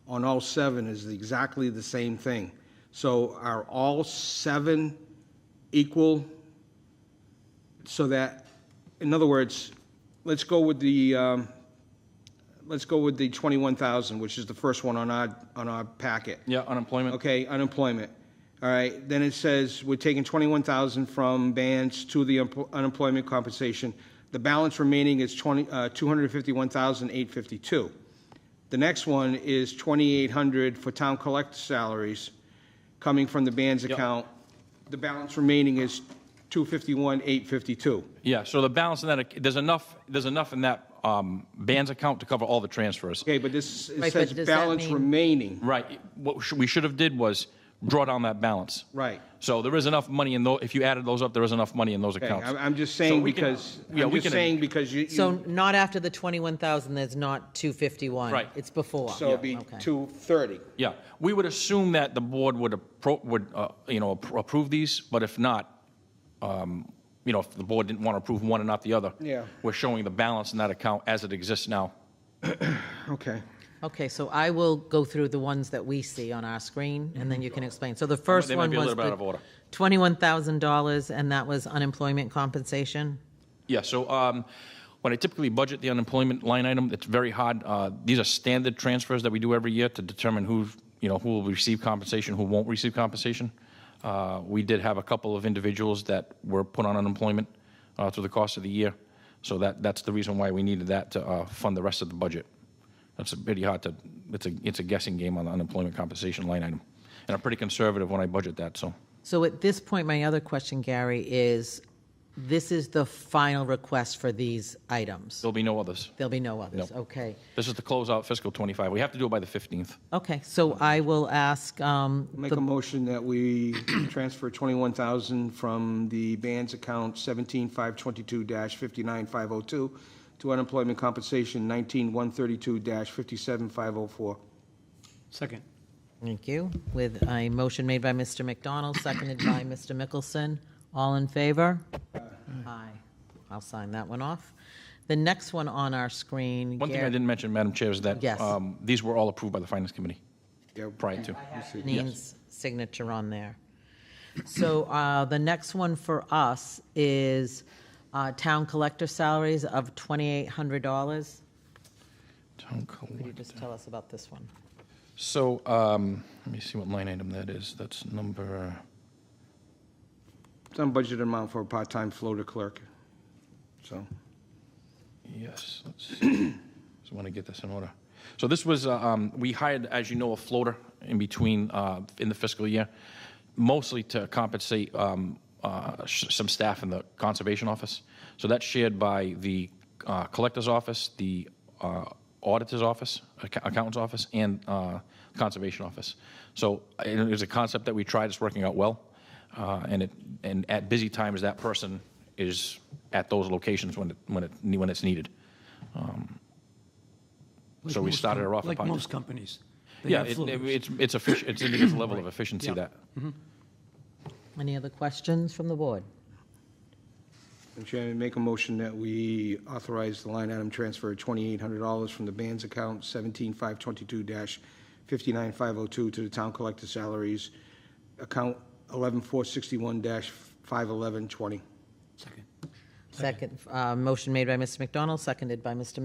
Speaker 6: on all 7 is exactly the same thing. So are all 7 equal? So that, in other words, let's go with the 21,000, which is the first one on our packet.
Speaker 11: Yeah, unemployment.
Speaker 6: Okay, unemployment. All right, then it says we're taking 21,000 from bands to the unemployment compensation. The balance remaining is 251,852. The next one is 2,800 for town collector salaries coming from the band's account. The balance remaining is 251,852.
Speaker 11: Yeah, so the balance in that, there's enough in that band's account to cover all the transfers.
Speaker 6: Okay, but this, it
Speaker 1: Right,
Speaker 6: says
Speaker 1: but does that
Speaker 6: balance
Speaker 1: mean-
Speaker 6: remaining.
Speaker 11: Right. What we should have did was draw down that balance.
Speaker 6: Right.
Speaker 11: So there is enough money in those, if you added those up, there is enough money in those
Speaker 6: Okay,
Speaker 11: accounts.
Speaker 6: I'm just
Speaker 11: So
Speaker 6: saying
Speaker 11: we can-
Speaker 6: because,
Speaker 11: yeah,
Speaker 6: I'm
Speaker 11: we
Speaker 6: just
Speaker 11: can-
Speaker 6: saying because you...
Speaker 1: So not after the 21,000, there's not 251.
Speaker 11: Right.
Speaker 1: It's before.
Speaker 6: So it'd be
Speaker 1: Okay.
Speaker 6: 230.
Speaker 11: Yeah, we would assume that the board would approve these, but if not, if the board didn't want to approve one and not the other,
Speaker 6: Yeah.
Speaker 11: we're showing the balance in that account as it exists now.
Speaker 6: Okay.
Speaker 1: Okay, so I will go through the ones that we see on our screen, and then you can explain. So the first
Speaker 11: They might
Speaker 1: one
Speaker 11: be a
Speaker 1: was
Speaker 11: little bit out
Speaker 1: the
Speaker 11: of order.
Speaker 1: $21,000, and that was unemployment compensation?
Speaker 11: Yeah, so when I typically budget the unemployment line item, it's very hard. These are standard transfers that we do every year to determine who will receive compensation, who won't receive compensation. We did have a couple of individuals that were put on unemployment through the course of the year, so that's the reason why we needed that to fund the rest of the budget. That's pretty hard to, it's a guessing game on the unemployment compensation line item. And I'm pretty conservative when I budget that, so.
Speaker 1: So at this point, my other question, Gary, is this is the final request for these items?
Speaker 11: There'll be no others.
Speaker 1: There'll be no others,
Speaker 11: No.
Speaker 1: okay.
Speaker 11: This is to close out fiscal '25. We have to do it by the 15th.
Speaker 1: Okay, so I will ask,
Speaker 6: Make a motion that we transfer 21,000 from the band's account 17522-59502 to unemployment compensation 19132-57504.
Speaker 3: Second.
Speaker 1: thank you, with a motion made by Mr. McDonald, seconded by Mr. Mickelson. All in favor? Aye. I'll sign that one off. The next one on our screen.
Speaker 11: One thing I didn't mention, Madam Chair, is that
Speaker 1: Yes.
Speaker 11: these were all approved by the Finance Committee
Speaker 6: Yeah,
Speaker 11: prior to.
Speaker 1: Janine signature on there. So the next one for us is town collector salaries of $2,800.
Speaker 11: Town
Speaker 1: Could you
Speaker 11: collector.
Speaker 1: just tell us about this one?
Speaker 11: So, let me see what line item that is. That's number,
Speaker 6: It's unbudgeted amount for a part-time floater clerk, so.
Speaker 11: yes, let's see. Just want to get this in order. So this was, we hired, as you know, a floater in between, in the fiscal year, mostly to compensate some staff in the conservation office. So that's shared by the collector's office, the auditor's office, accountant's office, and conservation office. So it was a concept that we tried. It's working out well. And at busy times, that person is at those locations when it's needed. So we started her off.
Speaker 3: Like most companies. They
Speaker 11: Yeah,
Speaker 3: have floaters.
Speaker 11: it's efficient. It's a level of efficiency
Speaker 3: Yeah.
Speaker 11: that.
Speaker 1: Any other questions from the board?
Speaker 6: Madam Chairman, make a motion that we authorize the line item transfer of $2,800 from the band's account 17522-59502 to the town collector salaries, account 11461-51120.
Speaker 3: Second.
Speaker 1: Second, motion made by Mr. McDonald, seconded by Mr.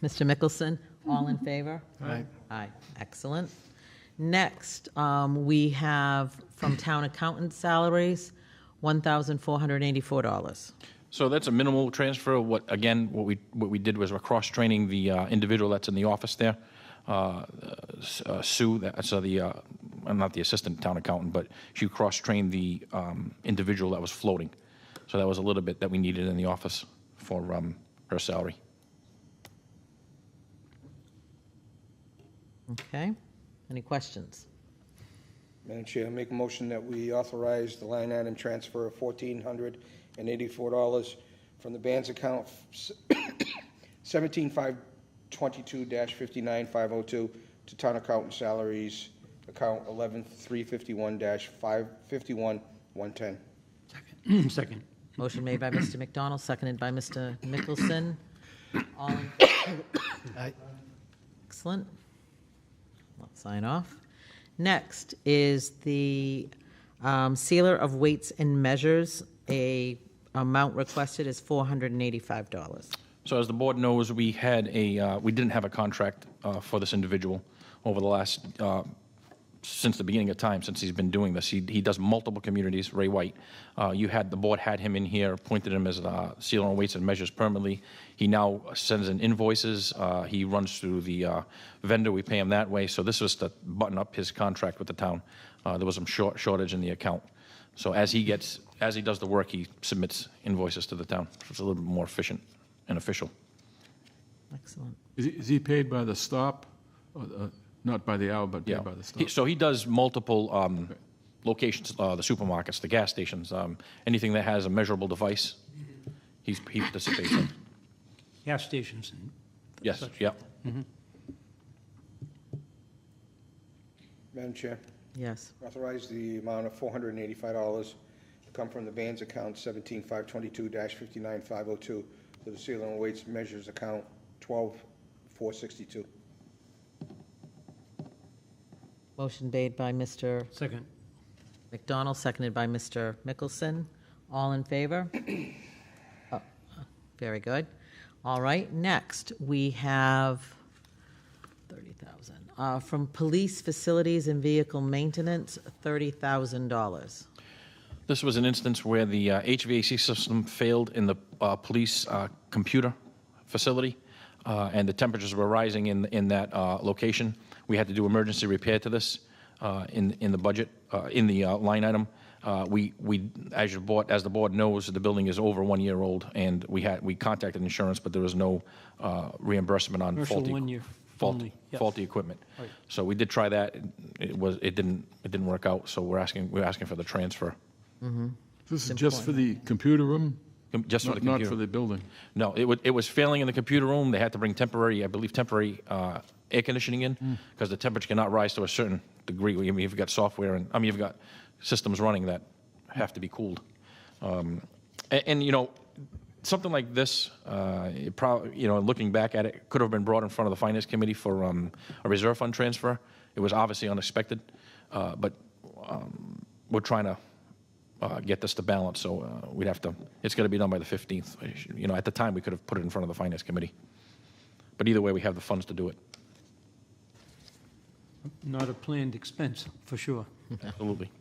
Speaker 1: Mickelson. All in favor?
Speaker 4: Aye.
Speaker 1: Aye, excellent. Next, we have from town accountant salaries, $1,484.
Speaker 11: So that's a minimal transfer. What we did was we're cross-training the individual that's in the office there, Sue. I'm not the assistant town accountant, but she cross-trained the individual that was floating. So that was a little bit that we needed in the office for her salary.
Speaker 1: Okay, any questions?
Speaker 6: Madam Chair, I make a motion that we authorize the line item transfer of $1,484 from the band's account 17522-59502 to town accountant salaries, account 11351-551-110.
Speaker 3: Second.
Speaker 1: Motion made by Mr. McDonald, seconded by Mr. Mickelson. All in
Speaker 4: Aye.
Speaker 1: Excellent. I'll sign off. Next is the sealer of weights and measures. A amount requested is $485.
Speaker 11: So as the board knows, we didn't have a contract for this individual over the last, since the beginning of time, since he's been doing this. He does multiple communities, Ray White. The board had him in here, appointed him as a sealer on weights and measures permanently. He now sends in invoices. He runs through the vendor. We pay him that way. So this was to button up his contract with the town. There was some shortage in the account. So as he does the work, he submits invoices to the town. So it's a little bit more efficient and official.
Speaker 1: Excellent.
Speaker 8: Is he paid by the stop? Not by the hour, but paid by the stop?
Speaker 11: So he does multiple locations, the supermarkets, the gas stations, anything that has a measurable device, he participates in.
Speaker 3: Gas stations. And
Speaker 11: Yes,
Speaker 3: such.
Speaker 11: yeah.
Speaker 6: Madam Chair,
Speaker 1: Yes.
Speaker 6: authorize the amount of $485 to come from the band's account 17522-59502 to the sealer and weights measures account 12462.
Speaker 1: Motion made by Mr.
Speaker 3: Second.
Speaker 1: McDonald, seconded by Mr. Mickelson. All in favor? Oh, very good. All right, next, we have 30,000. from police facilities and vehicle maintenance, $30,000.
Speaker 11: This was an instance where the HVAC system failed in the police computer facility, and the temperatures were rising in that location. We had to do emergency repair to this in the budget, in the line item. We as the board knows, the building is over 1 year old, and we contacted insurance, but there was no reimbursement on
Speaker 3: Commercial 1 year only, yes.
Speaker 11: faulty equipment.
Speaker 3: Right.
Speaker 11: So we did try that. It didn't work out. So we're asking for the transfer.
Speaker 8: This is just for the computer room?
Speaker 11: Just for the computer.
Speaker 8: Not for the building?
Speaker 11: No, it was failing in the computer room. They had to bring temporary air conditioning in because the temperature cannot rise to a certain degree. I mean, you've got software and you've got systems running that have to be cooled. And you know, something like this, it probably, you know, looking back at it, could have been brought in front of the Finance Committee for a reserve fund transfer. It was obviously unexpected, but we're trying to get this to balance, so we'd have to, it's got to be done by the 15th. You know, at the time, we could have put it in front of the Finance Committee. But either way, we have the funds to do it.
Speaker 3: Not a planned expense, for sure.
Speaker 11: Absolutely.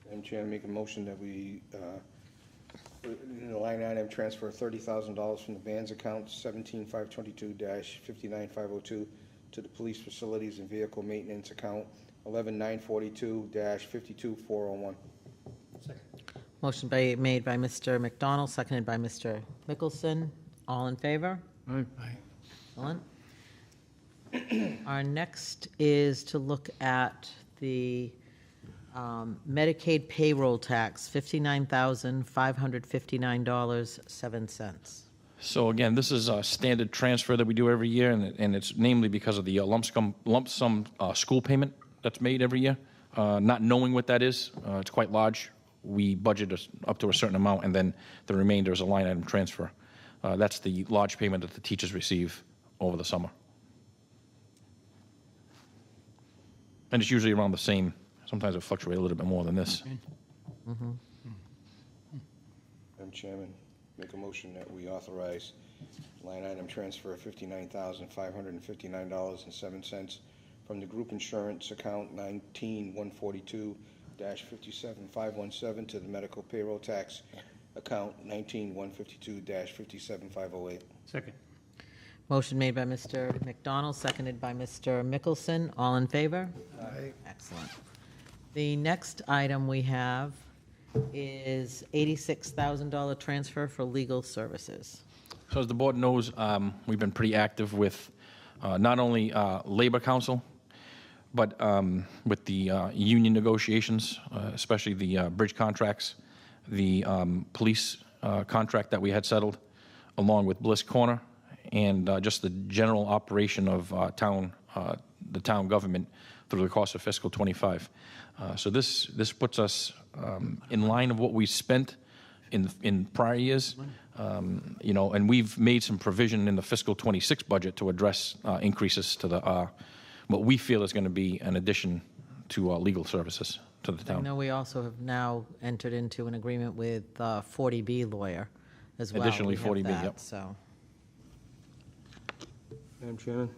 Speaker 6: Madam Chair, I make a motion that we, in the line item, transfer $30,000 from the bands account 17522-59502 to the police facilities and vehicle maintenance account 11942-52401.
Speaker 1: Motion made by Mr. McDonald, seconded by Mr. Mickelson. All in favor?
Speaker 8: Aye.
Speaker 1: Excellent. Our next is to look at the Medicaid payroll tax, $59,559.07.
Speaker 11: So again, this is a standard transfer that we do every year, and it's namely because of the lump sum school payment that's made every year. Not knowing what that is, it's quite large. We budget up to a certain amount, and then the remainder is a line item transfer. That's the large payment that the teachers receive over the summer. And it's usually around the same. Sometimes it fluctuates a little bit more than this.
Speaker 6: Madam Chairman, make a motion that we authorize line item transfer of $59,559.07 from the group insurance account 19142-57517 to the medical payroll tax account 19152-57508.
Speaker 3: Second.
Speaker 1: Motion made by Mr. McDonald, seconded by Mr. Mickelson. All in favor?
Speaker 6: Aye.
Speaker 1: Excellent. The next item we have is $86,000 transfer for legal services.
Speaker 11: So as the board knows, we've been pretty active with not only Labor Council, but with the union negotiations, especially the bridge contracts, the police contract that we had settled, along with Bliss Corner, and just the general operation of the town government through the course of fiscal 25. So this puts us in line of what we spent in prior years, you know, and we've made some provision in the fiscal 26 budget to address increases to the what we feel is going to be an addition to legal services to the
Speaker 1: I
Speaker 11: town.
Speaker 1: know we also have now entered into an agreement with 40B lawyer as well.
Speaker 11: Additionally,
Speaker 1: We have
Speaker 11: 40B,
Speaker 1: that,
Speaker 11: yep.
Speaker 1: So,
Speaker 6: Madam Chairman,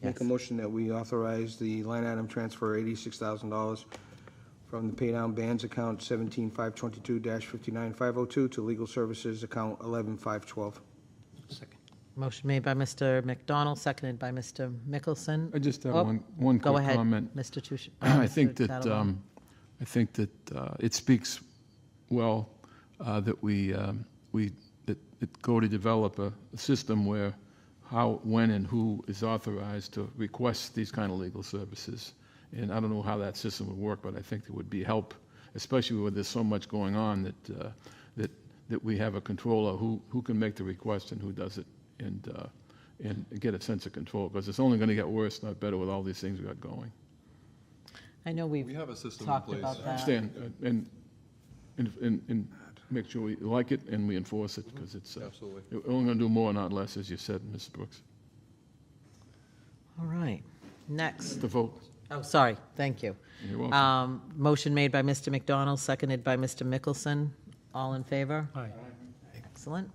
Speaker 6: make a
Speaker 1: Yes.
Speaker 6: motion that we authorize the line item transfer $86,000 from the pay-down bands account 17522-59502 to legal services account 11512.
Speaker 3: Second.
Speaker 1: motion made by Mr. McDonald, seconded by Mr. Mickelson.
Speaker 8: I just have
Speaker 1: Oh,
Speaker 8: one
Speaker 1: Go
Speaker 8: quick
Speaker 1: ahead,
Speaker 8: comment.
Speaker 1: Mr. Tush.
Speaker 8: I
Speaker 1: Mr.
Speaker 8: think that
Speaker 1: Tattelbaum.
Speaker 8: it speaks well that we go to develop a system where how, when, and who is authorized to request these kind of legal services. And I don't know how that system would work, but I think there would be help, especially where there's so much going on that we have a control of who can make the request and who does it, and get a sense of control, because it's only going to get worse, not better, with all these things we got going.
Speaker 1: I know
Speaker 10: We have a system in
Speaker 1: talked
Speaker 10: place.
Speaker 1: about that.
Speaker 8: Understand, and make sure we like it and we enforce it, because it's
Speaker 10: Absolutely.
Speaker 8: we're only going to do more, not less, as you said, Mrs. Brooks.
Speaker 1: All right, next.
Speaker 8: The vote.
Speaker 1: Oh, sorry, thank you.
Speaker 8: You're welcome.
Speaker 1: Motion made by Mr. McDonald, seconded by Mr. Mickelson. All in favor?
Speaker 3: Aye.
Speaker 1: Excellent.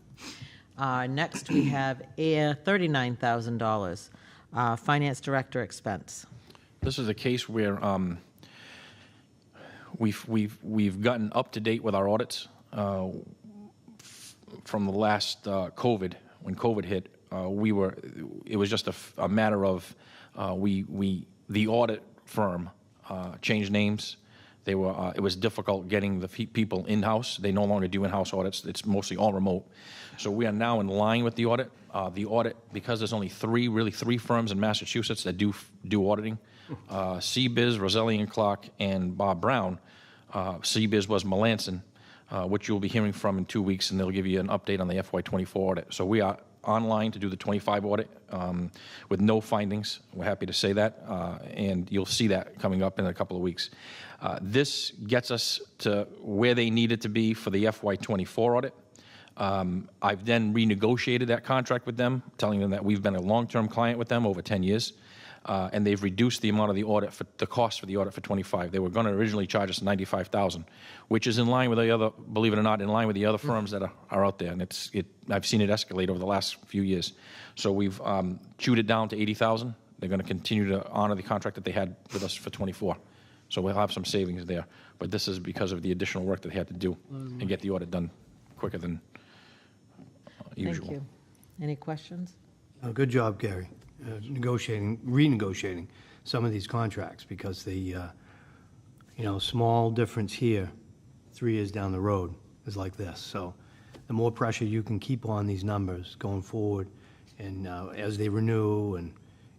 Speaker 1: Next, we have $39,000 Finance Director expense.
Speaker 11: This is a case where we've gotten up to date with our audits from the last COVID. When COVID hit, it was just a matter of the audit firm changed names. It was difficult getting the people in-house. They no longer do in-house audits. It's mostly all remote. So we are now in line with the audit. The audit, because there's only three firms in Massachusetts that do auditing, CBiz, Roselli and Clark, and Bob Brown. CBiz was Melanson, which you'll be hearing from in 2 weeks, and they'll give you an update on the FY24 audit. So we are online to do the 25 audit with no findings. We're happy to say that, and you'll see that coming up in a couple of weeks. This gets us to where they needed to be for the FY24 audit. I've then renegotiated that contract with them, telling them that we've been a long-term client with them over 10 years, and they've reduced the amount of the cost for the audit for 25. They were going to originally charge us $95,000, which is in line with the other, believe it or not, in line with the other firms that are out there, and I've seen it escalate over the last few years. So we've chewed it down to $80,000. They're going to continue to honor the contract that they had with us for 24. So we'll have some savings there, but this is because of the additional work that they had to do and get the audit done quicker than usual.
Speaker 1: Thank you. Any questions?
Speaker 4: Good job, Gary, renegotiating some of these contracts, because the, small difference here, 3 years down the road, is like this. So the more pressure you can keep on these numbers going forward, and as they renew, and,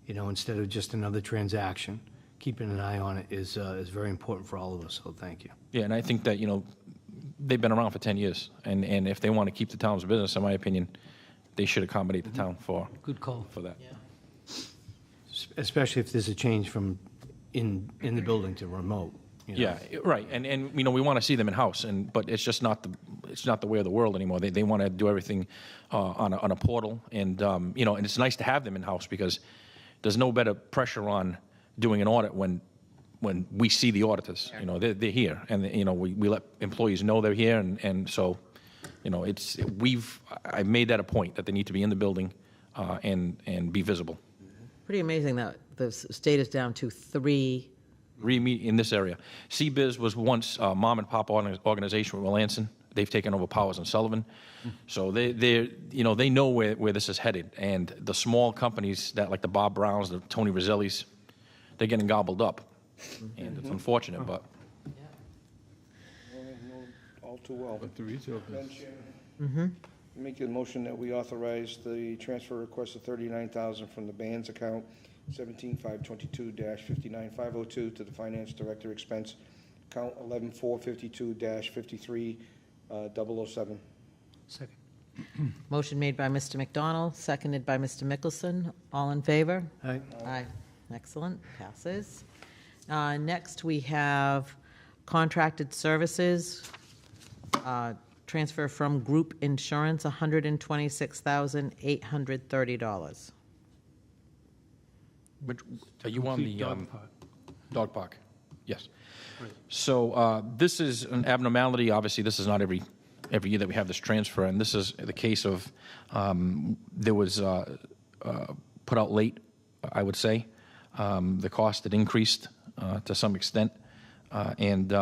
Speaker 4: instead of just another transaction, keeping an eye on it is very important for all of us, so thank you.
Speaker 11: Yeah, and I think that, they've been around for 10 years, and if they want to keep the town's business, in my opinion, they should accommodate the town for
Speaker 3: Good call.
Speaker 11: for that.
Speaker 4: Especially if there's a change from in the building to remote.
Speaker 11: Yeah, right, and we want to see them in house, but it's just not the way of the world anymore. They want to do everything on a portal, and and it's nice to have them in house, because there's no better pressure on doing an audit when we see the auditors. They're here, and we let employees know they're here, and so I've made that a point that they need to be in the building and be visible.
Speaker 1: Pretty amazing that the state is down to 3.
Speaker 11: In this area. CBiz was once a mom and pop organization with Melanson. They've taken over Powers and Sullivan. So they know where this is headed. And the small companies that, like the Bob Browns, the Tony Rosellis, they're getting gobbled up. And it's unfortunate, but.
Speaker 6: All too well.
Speaker 8: But the retail
Speaker 6: Madam
Speaker 8: business.
Speaker 6: Chairman, make a motion that we authorize the transfer request of $39,000 from the bands account 17522-59502 to the finance director expense account 11452-53-007.
Speaker 3: Second.
Speaker 1: Motion made by Mr. McDonald, seconded by Mr. Mickelson. All in favor?
Speaker 4: Aye.
Speaker 1: Aye. Excellent. Passes. Next, we have contracted services. Transfer from group insurance, $126,830.
Speaker 11: Are you on the
Speaker 3: Complete dog park.
Speaker 11: dog park? Yes. So this is an abnormality. Obviously, this is not every year that we have this transfer, and this is the case of there was put out late, I would say. The cost had increased to some extent, and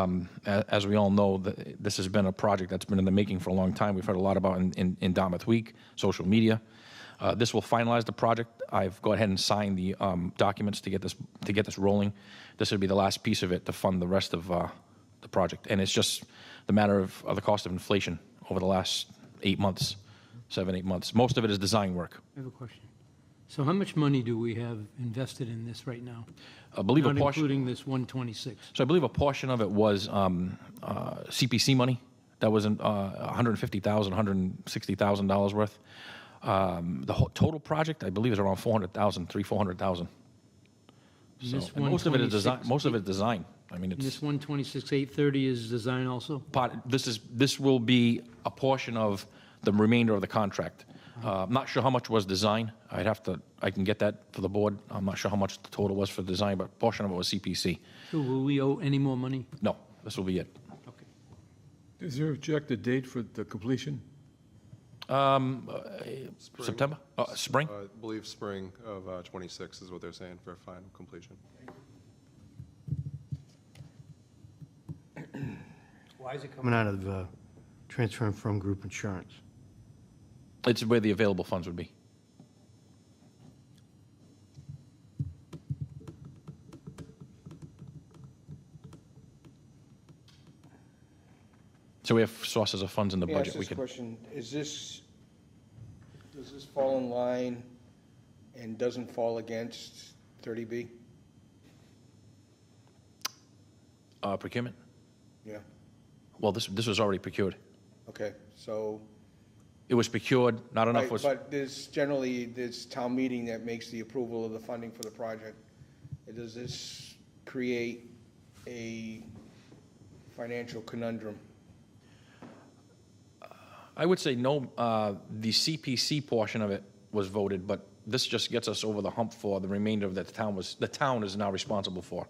Speaker 11: as we all know, this has been a project that's been in the making for a long time. We've heard a lot about in Dartmouth Week, social media. This will finalize the project. I've gone ahead and signed the documents to get this rolling. This would be the last piece of it to fund the rest of the project, and it's just the matter of the cost of inflation over the last 8 months, 7-8 months. Most of it is design work.
Speaker 3: I have a question. So how much money do we have invested in this right now?
Speaker 11: I believe
Speaker 3: Not
Speaker 11: a portion.
Speaker 3: including this 126.
Speaker 11: So I believe a portion of it was CPC money. That was $150,000, $160,000 worth. The whole total project, I believe, is around $400,000, $400,000. So and most of it is design. Most of it is design. I mean,
Speaker 3: And
Speaker 11: it's
Speaker 3: this 126,830 is design also?
Speaker 11: This will be a portion of the remainder of the contract. I'm not sure how much was design. I can get that for the board. I'm not sure how much the total was for design, but a portion of it was CPC.
Speaker 3: So will we owe any more money?
Speaker 11: No, this will be it.
Speaker 3: Okay.
Speaker 8: Is there a projected date for the completion?
Speaker 11: September? Spring?
Speaker 10: I believe spring of '26 is what they're saying for final completion.
Speaker 4: Why is it coming out of transferring from group insurance?
Speaker 11: It's where the available funds would be. So we have sources of funds in the
Speaker 6: Let me ask
Speaker 11: budget. We
Speaker 6: this
Speaker 11: could.
Speaker 6: question, does this fall in line and doesn't fall against 30B?
Speaker 11: Procurement?
Speaker 6: Yeah,
Speaker 11: Well, this was already procured.
Speaker 6: okay, so,
Speaker 11: It was procured, not enough
Speaker 6: right,
Speaker 11: was.
Speaker 6: but there's town meeting that makes the approval of the funding for the project. Does this create a financial conundrum?
Speaker 11: I would say no, the CPC portion of it was voted, but this just gets us over the hump for the remainder of that the town is now responsible for.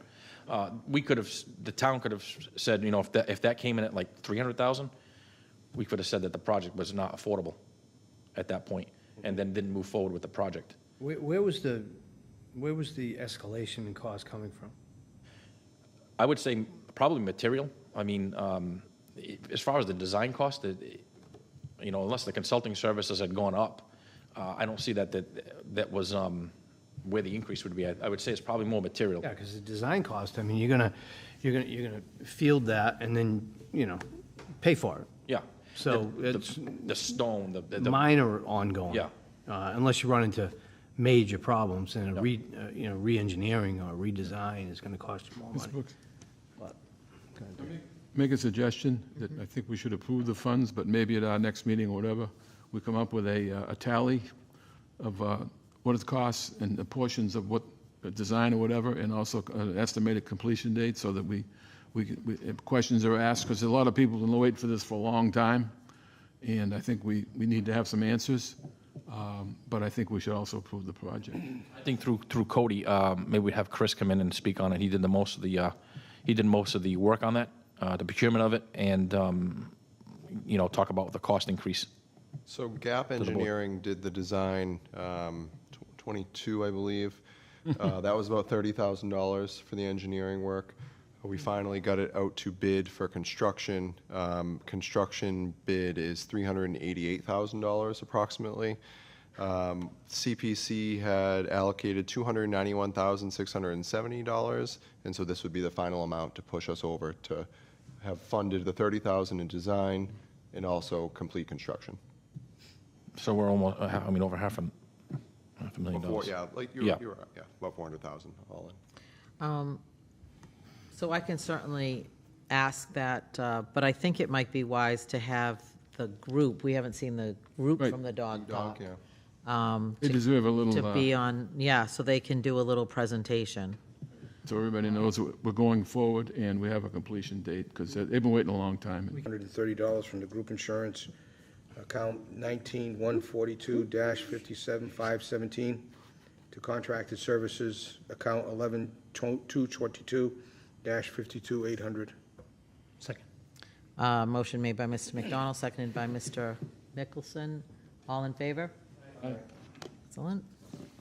Speaker 11: The town could have said, you know, if that came in at like 300,000, we could have said that the project was not affordable at that point, and then didn't move forward with the project.
Speaker 4: Where was the escalation in cost coming from?
Speaker 11: I would say probably material. I mean, as far as the design cost, you know, unless the consulting services had gone up, I don't see that was where the increase would be. I would say it's probably more material.
Speaker 4: Yeah, because the design cost, I mean, you're gonna field that and then, you know, pay for it.
Speaker 11: Yeah.
Speaker 4: So it's
Speaker 11: The stone, the
Speaker 4: minor ongoing.
Speaker 11: Yeah.
Speaker 4: Unless you run into major problems and re-engineering or redesign is gonna cost you more
Speaker 8: Mr.
Speaker 4: money.
Speaker 8: Brooks,
Speaker 4: But,
Speaker 8: make a suggestion that I think we should approve the funds, but maybe at our next meeting or whatever, we come up with a tally of what it costs and the portions of what design or whatever, and also an estimated completion date, so that if questions are asked, because a lot of people have been waiting for this for a long time, and I think we need to have some answers, but I think we should also approve the project.
Speaker 11: I think through Cody, maybe we'd have Chris come in and speak on it. He did most of the work on that, the procurement of it, and you know, talk about the cost increase.
Speaker 10: So Gap Engineering did the design, 22, I believe. That was about $30,000 for the engineering work. We finally got it out to bid for construction. Construction bid is $388,000 approximately. CPC had allocated $291,670, and so this would be the final amount to push us over to have funded the $30,000 in design and also complete construction.
Speaker 11: So we're almost, over $500,000.
Speaker 10: Yeah, like
Speaker 11: Yeah.
Speaker 10: you're right, yeah, about 400,000 all in.
Speaker 1: So I can certainly ask that, but I think it might be wise to have the group, we haven't seen the group
Speaker 8: Right.
Speaker 1: from the dog park.
Speaker 10: Yeah.
Speaker 8: They deserve a little,
Speaker 1: To be on, yeah, so they can do a little presentation.
Speaker 8: so everybody knows that we're going forward and we have a completion date, because they've been waiting a long time.
Speaker 6: $130 from the group insurance, account 19142-57517, to contracted services, account 11222-52800.
Speaker 4: second.
Speaker 1: Motion made by Mr. McDonald, seconded by Mr. Mickelson. All in favor? Excellent.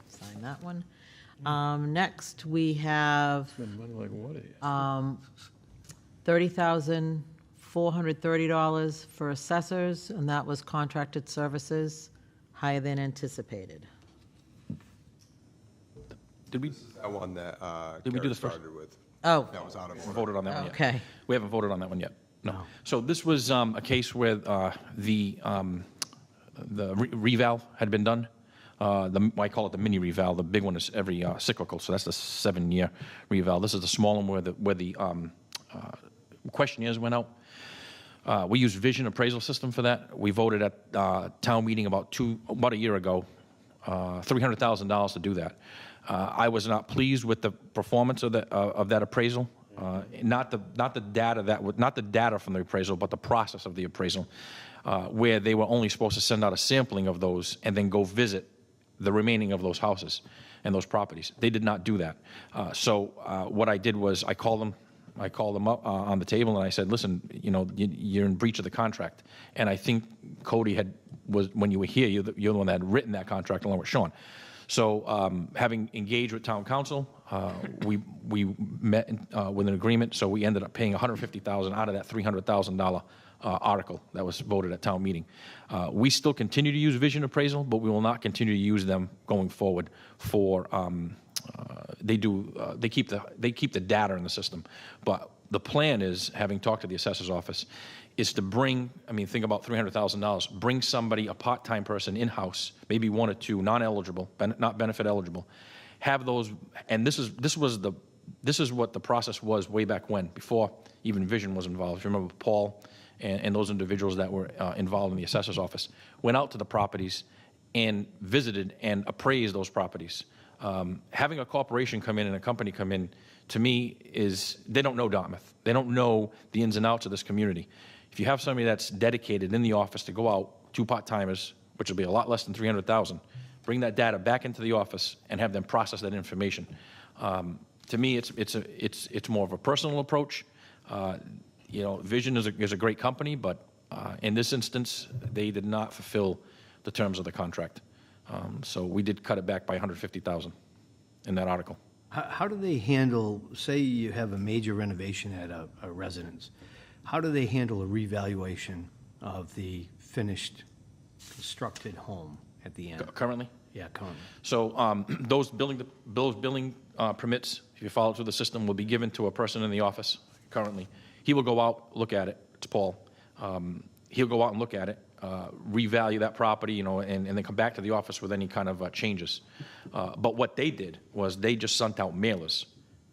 Speaker 1: Sign that one. Next, we have $30,430 for assessors, and that was contracted services, higher than anticipated.
Speaker 11: Did we
Speaker 10: That one that
Speaker 11: Did we do
Speaker 10: Gary
Speaker 11: the first-
Speaker 10: started with.
Speaker 1: Oh,
Speaker 10: That was out of order.
Speaker 11: voted on that one yet?
Speaker 1: okay.
Speaker 11: We haven't voted on that one yet. No. So this was a case where the reval had been done. I call it the mini reval. The big one is every cyclical, so that's the 7-year reval. This is the small one where the questionnaires went out. We used Vision Appraisal System for that. We voted at town meeting about a year ago, $300,000 to do that. I was not pleased with the performance of that appraisal. Not the data from the appraisal, but the process of the appraisal, where they were only supposed to send out a sampling of those and then go visit the remaining of those houses and those properties. They did not do that. So what I did was I called them I called them up on the table and I said, listen, you're in breach of the contract. And I think Cody when you were here, you're the one that had written that contract along with Sean. So having engaged with town council, we met with an agreement, so we ended up paying $150,000 out of that $300,000 article that was voted at town meeting. We still continue to use vision appraisal, but we will not continue to use them going forward for, they keep the data in the system. But the plan is, having talked to the assessor's office, is to bring, think about $300,000, bring somebody, a part-time person in-house, maybe one or two, non-eligible, not benefit eligible, have those, and this is what the process was way back when, before even Vision was involved. If you remember Paul and those individuals that were involved in the assessor's office, went out to the properties and visited and appraised those properties. Having a corporation come in and a company come in, to me, they don't know Dartmouth. They don't know the ins and outs of this community. If you have somebody that's dedicated in the office to go out, 2 part-timers, which will be a lot less than $300,000, bring that data back into the office and have them process that information. To me, it's more of a personal approach. Vision is a great company, but in this instance, they did not fulfill the terms of the contract. So we did cut it back by $150,000 in that article.
Speaker 4: How do they handle, say you have a major renovation at a residence, how do they handle a revaluation of the finished constructed home at the end?
Speaker 11: Currently?
Speaker 4: Yeah, currently.
Speaker 11: So those building permits, if you follow through the system, will be given to a person in the office currently. He will go out, look at it. It's Paul. He'll go out and look at it, revalue that property, and then come back to the office with any kind of changes. But what they did was they just sent out mailers.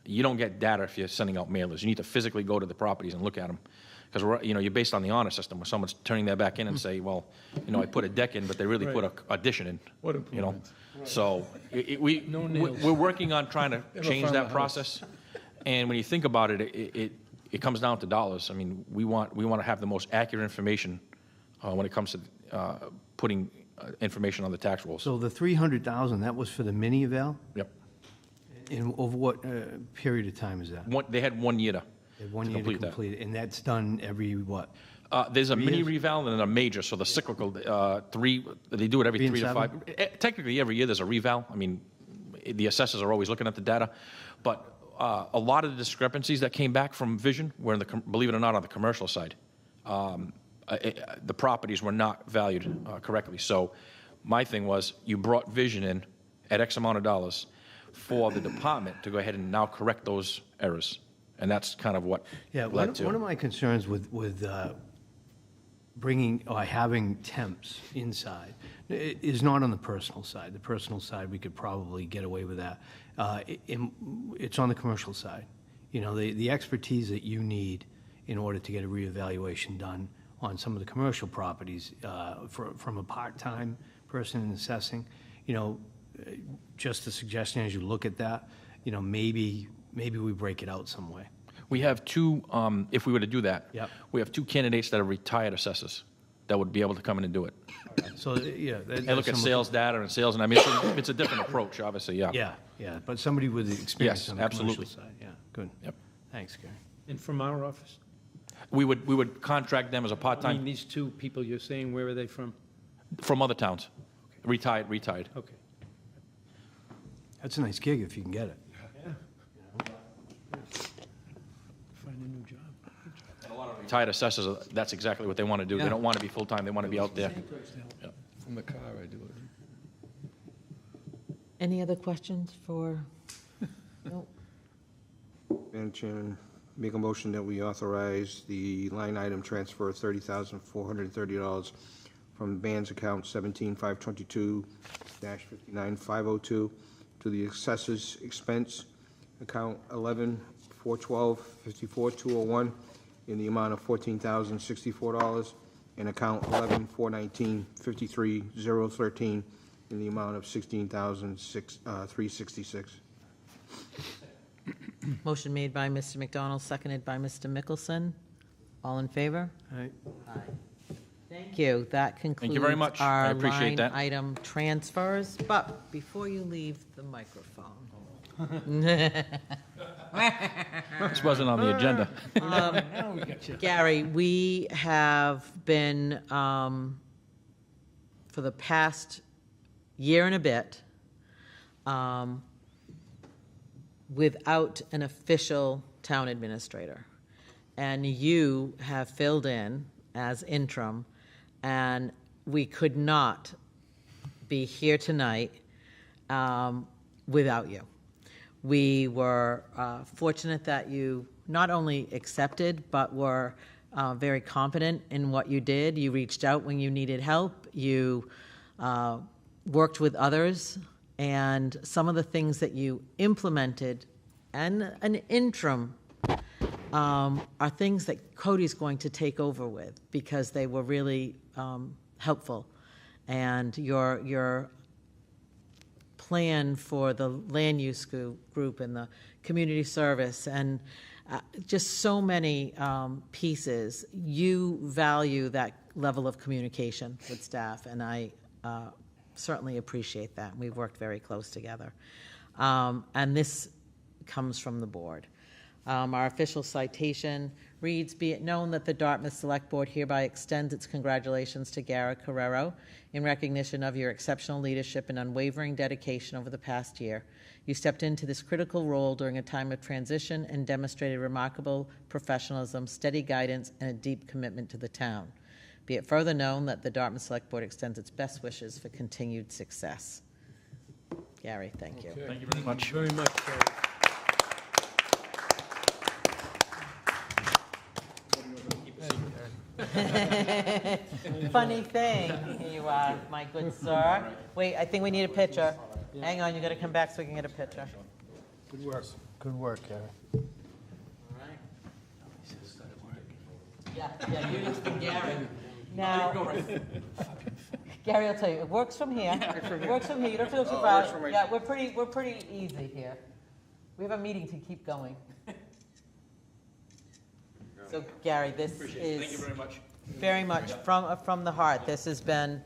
Speaker 11: You don't get data if you're sending out mailers. You need to physically go to the properties and look at them. Because you're based on the honor system, where someone's turning that back in and say, well, I put a deck in, but they really put a addition in.
Speaker 8: What improvements?
Speaker 11: So we're working on trying to change that process. And when you think about it, it comes down to dollars. We want to have the most accurate information when it comes to putting information on the tax rolls.
Speaker 4: So the $300,000, that was for the mini eval?
Speaker 11: Yep.
Speaker 4: And over what period of time is that?
Speaker 11: They had 1 year to
Speaker 4: They have 1 year to
Speaker 11: complete that.
Speaker 4: complete it, and that's done every what?
Speaker 11: There's a
Speaker 4: 3
Speaker 11: mini
Speaker 4: years?
Speaker 11: reval and then a major, so the cyclical, they do it every
Speaker 4: 3 and
Speaker 11: 3 to 5.
Speaker 4: 7?
Speaker 11: Technically, every year there's a reval. The assessors are always looking at the data. But a lot of the discrepancies that came back from Vision were, believe it or not, on the commercial side. The properties were not valued correctly. So my thing was, you brought Vision in at X amount of dollars for the department to go ahead and now correct those errors. And that's kind of what led to.
Speaker 4: One of my concerns with bringing or having temps inside is not on the personal side. The personal side, we could probably get away with that. It's on the commercial side. The expertise that you need in order to get a reevaluation done on some of the commercial properties from a part-time person in assessing, just a suggestion as you look at that, maybe we break it out some way.
Speaker 11: We have 2, if we were to do that,
Speaker 4: Yep.
Speaker 11: we have 2 candidates that are retired assessors that would be able to come in and do it.
Speaker 4: So, yeah.
Speaker 11: And look at sales data and sales, and it's a different approach, obviously, yeah.
Speaker 4: Yeah, but somebody with experience
Speaker 11: Yes,
Speaker 4: on the commercial
Speaker 11: absolutely.
Speaker 4: side. Yeah, good.
Speaker 11: Yep.
Speaker 4: Thanks, Gary.
Speaker 3: And from our office?
Speaker 11: We would contract them as a part-time
Speaker 3: These 2 people you're saying, where are they from?
Speaker 11: from other towns, retired.
Speaker 3: Okay.
Speaker 4: That's a nice gig if you can get it.
Speaker 3: Find a new job.
Speaker 11: Retired assessors, that's exactly what they want to do. They
Speaker 4: Yeah.
Speaker 11: don't want to be full-time, they want to be out there.
Speaker 8: From the car, I do it.
Speaker 1: Any other questions for? No.
Speaker 6: Madam Chairman, make a motion that we authorize the line item transfer $30,430 from Bands account 17522-59502 to the assessors expense account 11-412-54-201 in the amount of $14,064, and account 11-419-53-013 in the amount of $16,366.
Speaker 1: Motion made by Mr. McDonald, seconded by Mr. Mickelson. All in favor?
Speaker 4: All right.
Speaker 1: Thank you. That concludes
Speaker 11: you very much. I
Speaker 1: our
Speaker 11: appreciate
Speaker 1: line
Speaker 11: that.
Speaker 1: item transfers. But before you leave the microphone,
Speaker 11: This wasn't on the agenda.
Speaker 1: Gary, we have been, for the past year and a bit, without an official town administrator. And you have filled in as interim, and we could not be here tonight without you. We were fortunate that you not only accepted, but were very competent in what you did. You reached out when you needed help. You worked with others, and some of the things that you implemented and an interim are things that Cody's going to take over with, because they were really helpful. And your plan for the land use group and the community service and just so many pieces, you value that level of communication with staff, and I certainly appreciate that. We've worked very close together. And this comes from the board. Our official citation reads, "Be it known that the Dartmouth Select Board hereby extends its congratulations to Gara Carrero in recognition of your exceptional leadership and unwavering dedication over the past year. You stepped into this critical role during a time of transition and demonstrated remarkable professionalism, steady guidance, and a deep commitment to the town. Be it further known that the Dartmouth Select Board extends its best wishes for continued success." Gary, thank you.
Speaker 3: Okay.
Speaker 11: Thank you very much.
Speaker 3: Very much, Gary.
Speaker 1: Funny thing, here you are, my good sir. Wait, I think we need a picture. Hang on, you gotta come back so we can get a picture.
Speaker 4: Good work. Good work, Gary.
Speaker 1: Yeah, you just been Gary. Now, Gary, I'll tell you, it works from here. It works from here, you don't feel too
Speaker 6: works
Speaker 1: bad.
Speaker 6: from right-
Speaker 1: Yeah, we're pretty easy here. We have a meeting to keep going. So, Gary, this is.
Speaker 11: Thank you very much.
Speaker 1: Very much from the heart. This has been,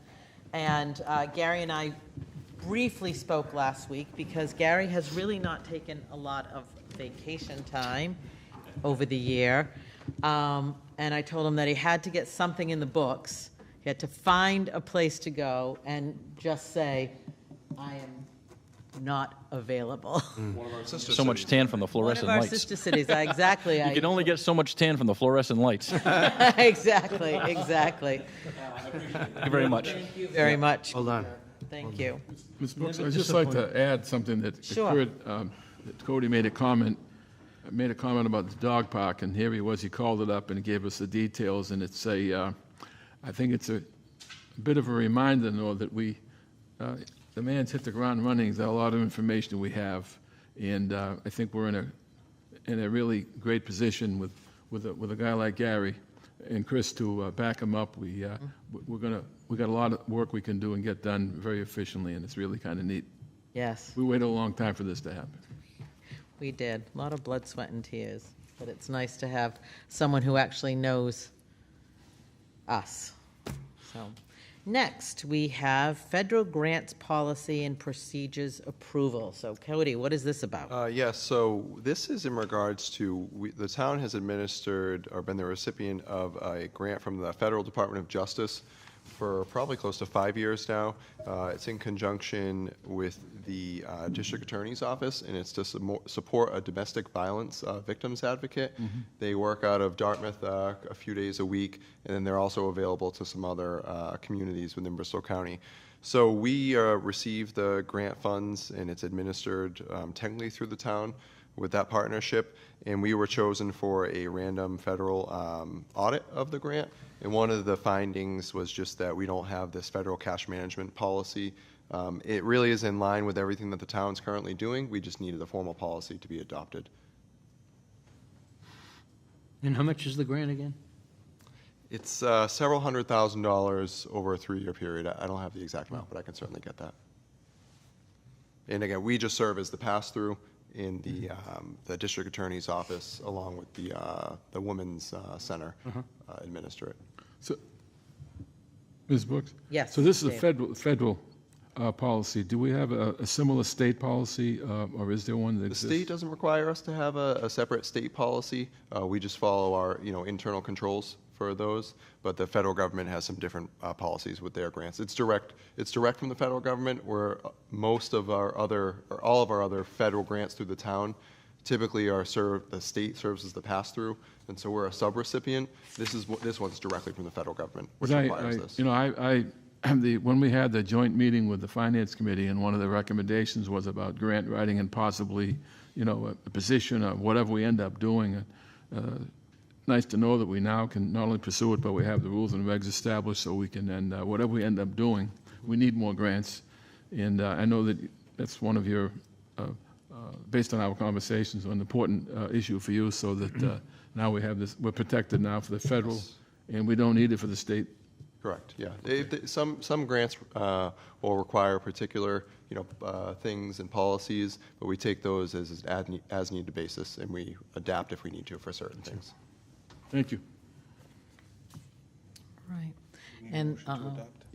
Speaker 1: and Gary and I briefly spoke last week because Gary has really not taken a lot of vacation time over the year. And I told him that he had to get something in the books. He had to find a place to go and just say, "I am not available."
Speaker 10: One of our sister
Speaker 11: So much
Speaker 10: cities.
Speaker 11: tan from the
Speaker 1: One of
Speaker 11: fluorescent
Speaker 1: our
Speaker 11: lights.
Speaker 1: sister cities, exactly.
Speaker 11: You can only get so much tan from the fluorescent lights.
Speaker 1: Exactly.
Speaker 11: Thank you very much.
Speaker 1: Thank you very much.
Speaker 4: Hold on.
Speaker 1: Thank you.
Speaker 8: Ms. Brooks, I'd just like to add something that
Speaker 1: Sure.
Speaker 8: occurred. That Cody made a comment about the dog park, and here he was, he called it up and gave us the details, and it's I think it's a bit of a reminder, though, that the man's hit the ground running. There's a lot of information we have, and I think we're in a really great position with a guy like Gary and Chris to back him up. We got a lot of work we can do and get done very efficiently, and it's really kind of neat.
Speaker 1: Yes.
Speaker 8: We waited a long time for this to happen.
Speaker 1: We did. A lot of blood, sweat, and tears. But it's nice to have someone who actually knows us. So, next, we have federal grants policy and procedures approval. So, Cody, what is this about?
Speaker 10: Yes, so this is in regards to, the town has administered or been the recipient of a grant from the Federal Department of Justice for probably close to 5 years now. It's in conjunction with the District Attorney's Office, and it's to support a domestic violence victims advocate. They work out of Dartmouth a few days a week, and then they're also available to some other communities within Bristol County. So we receive the grant funds, and it's administered technically through the town with that partnership, and we were chosen for a random federal audit of the grant. And one of the findings was just that we don't have this federal cash management policy. It really is in line with everything that the town's currently doing. We just needed a formal policy to be adopted.
Speaker 3: And how much is the grant again?
Speaker 10: It's several $100,000 over a 3-year period. I don't have the exact amount, but I can certainly get that. And again, we just serve as the pass-through in the district attorney's office, along with the women's center administer it.
Speaker 8: So, Ms. Brooks?
Speaker 1: Yes,
Speaker 8: So this is a
Speaker 1: Dave.
Speaker 8: federal policy, do we have a similar state policy, or is there one that
Speaker 10: The
Speaker 8: exists?
Speaker 10: state doesn't require us to have a separate state policy. We just follow our, internal controls for those, but the federal government has some different policies with their grants. It's direct from the federal government, where most of our other, or all of our other federal grants through the town typically the state serves as the pass-through, and so we're a sub-recipient. This one's directly from the federal government, which requires this.
Speaker 8: When we had the joint meeting with the Finance Committee, and one of the recommendations was about grant writing and possibly, a position of whatever we end up doing. Nice to know that we now can not only pursue it, but we have the rules and regs established, so we can then, whatever we end up doing, we need more grants. And I know that that's one of your, based on our conversations, an important issue for you, so that now we have this, we're protected now for the federal, and we don't need it for the state.
Speaker 10: Correct, yeah. Some grants will require particular, things and policies, but we take those as an as-needed basis, and we adapt if we need to for certain things.
Speaker 8: Thank you.
Speaker 1: Right. And,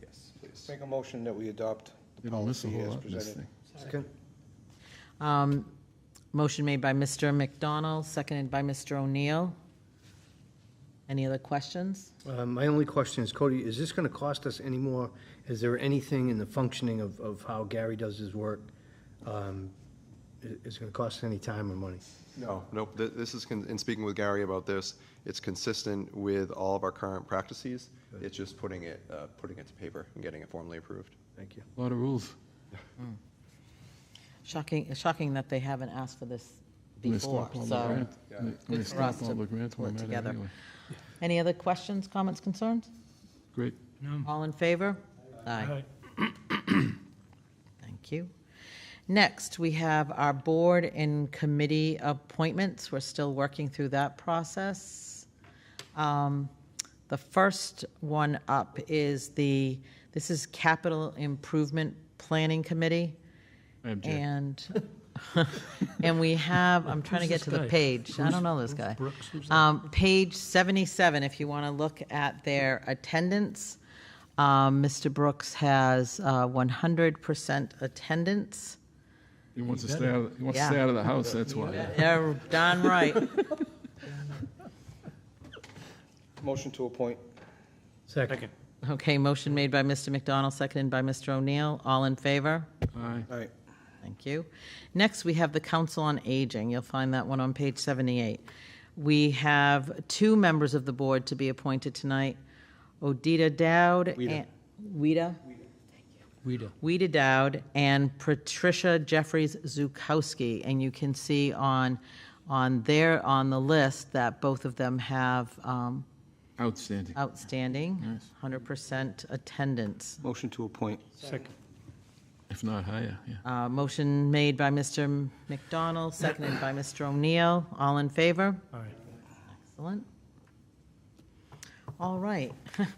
Speaker 10: Yes, please.
Speaker 6: Make a motion that we adopt the
Speaker 8: You don't miss a
Speaker 6: policy
Speaker 8: whole
Speaker 6: as
Speaker 8: lot in this
Speaker 6: presented.
Speaker 8: thing.
Speaker 1: motion made by Mr. McDonald, seconded by Mr. O'Neill. Any other questions?
Speaker 4: My only question is, Cody, is this going to cost us any more? Is there anything in the functioning of how Gary does his work is going to cost any time or money?
Speaker 10: No, nope. This is, in speaking with Gary about this, it's consistent with all of our current practices. It's just putting it to paper and getting it formally approved.
Speaker 4: Thank you.
Speaker 8: A lot of rules.
Speaker 1: Shocking that they haven't asked for this
Speaker 8: When they
Speaker 1: before,
Speaker 8: stop all the
Speaker 1: so
Speaker 8: grant- when they
Speaker 1: good for
Speaker 8: stop
Speaker 1: us
Speaker 8: all
Speaker 1: to
Speaker 8: the grants,
Speaker 1: pull
Speaker 8: we'll
Speaker 1: it
Speaker 8: matter
Speaker 1: together.
Speaker 8: anyway.
Speaker 1: Any other questions, comments, concerns?
Speaker 8: Great.
Speaker 1: All in favor? Aye. Thank you. Next, we have our board and committee appointments. We're still working through that process. The first one up is this is Capital Improvement Planning Committee.
Speaker 8: I object.
Speaker 1: And we have, I'm trying to get to the page. I don't know this guy. Page 77, if you want to look at their attendance. Mr. Brooks has 100% attendance.
Speaker 8: He wants to stay out of the house, that's why.
Speaker 1: They're darn right.
Speaker 6: Motion to appoint.
Speaker 4: Second.
Speaker 1: Okay, motion made by Mr. McDonald, seconded by Mr. O'Neill. All in favor?
Speaker 8: Aye.
Speaker 6: All right.
Speaker 1: Thank you. Next, we have the Council on Aging. You'll find that one on page 78. We have 2 members of the board to be appointed tonight, Odita Dowd. Weta Dowd and Patricia Jeffries Zukowski. And you can see on the list that both of them have
Speaker 8: Outstanding.
Speaker 1: outstanding, 100% attendance.
Speaker 6: Motion to appoint.
Speaker 4: Second.
Speaker 8: If not higher, yeah.
Speaker 1: Motion made by Mr. McDonald, seconded by Mr. O'Neill. All in favor?
Speaker 4: All right.
Speaker 1: Excellent. All right.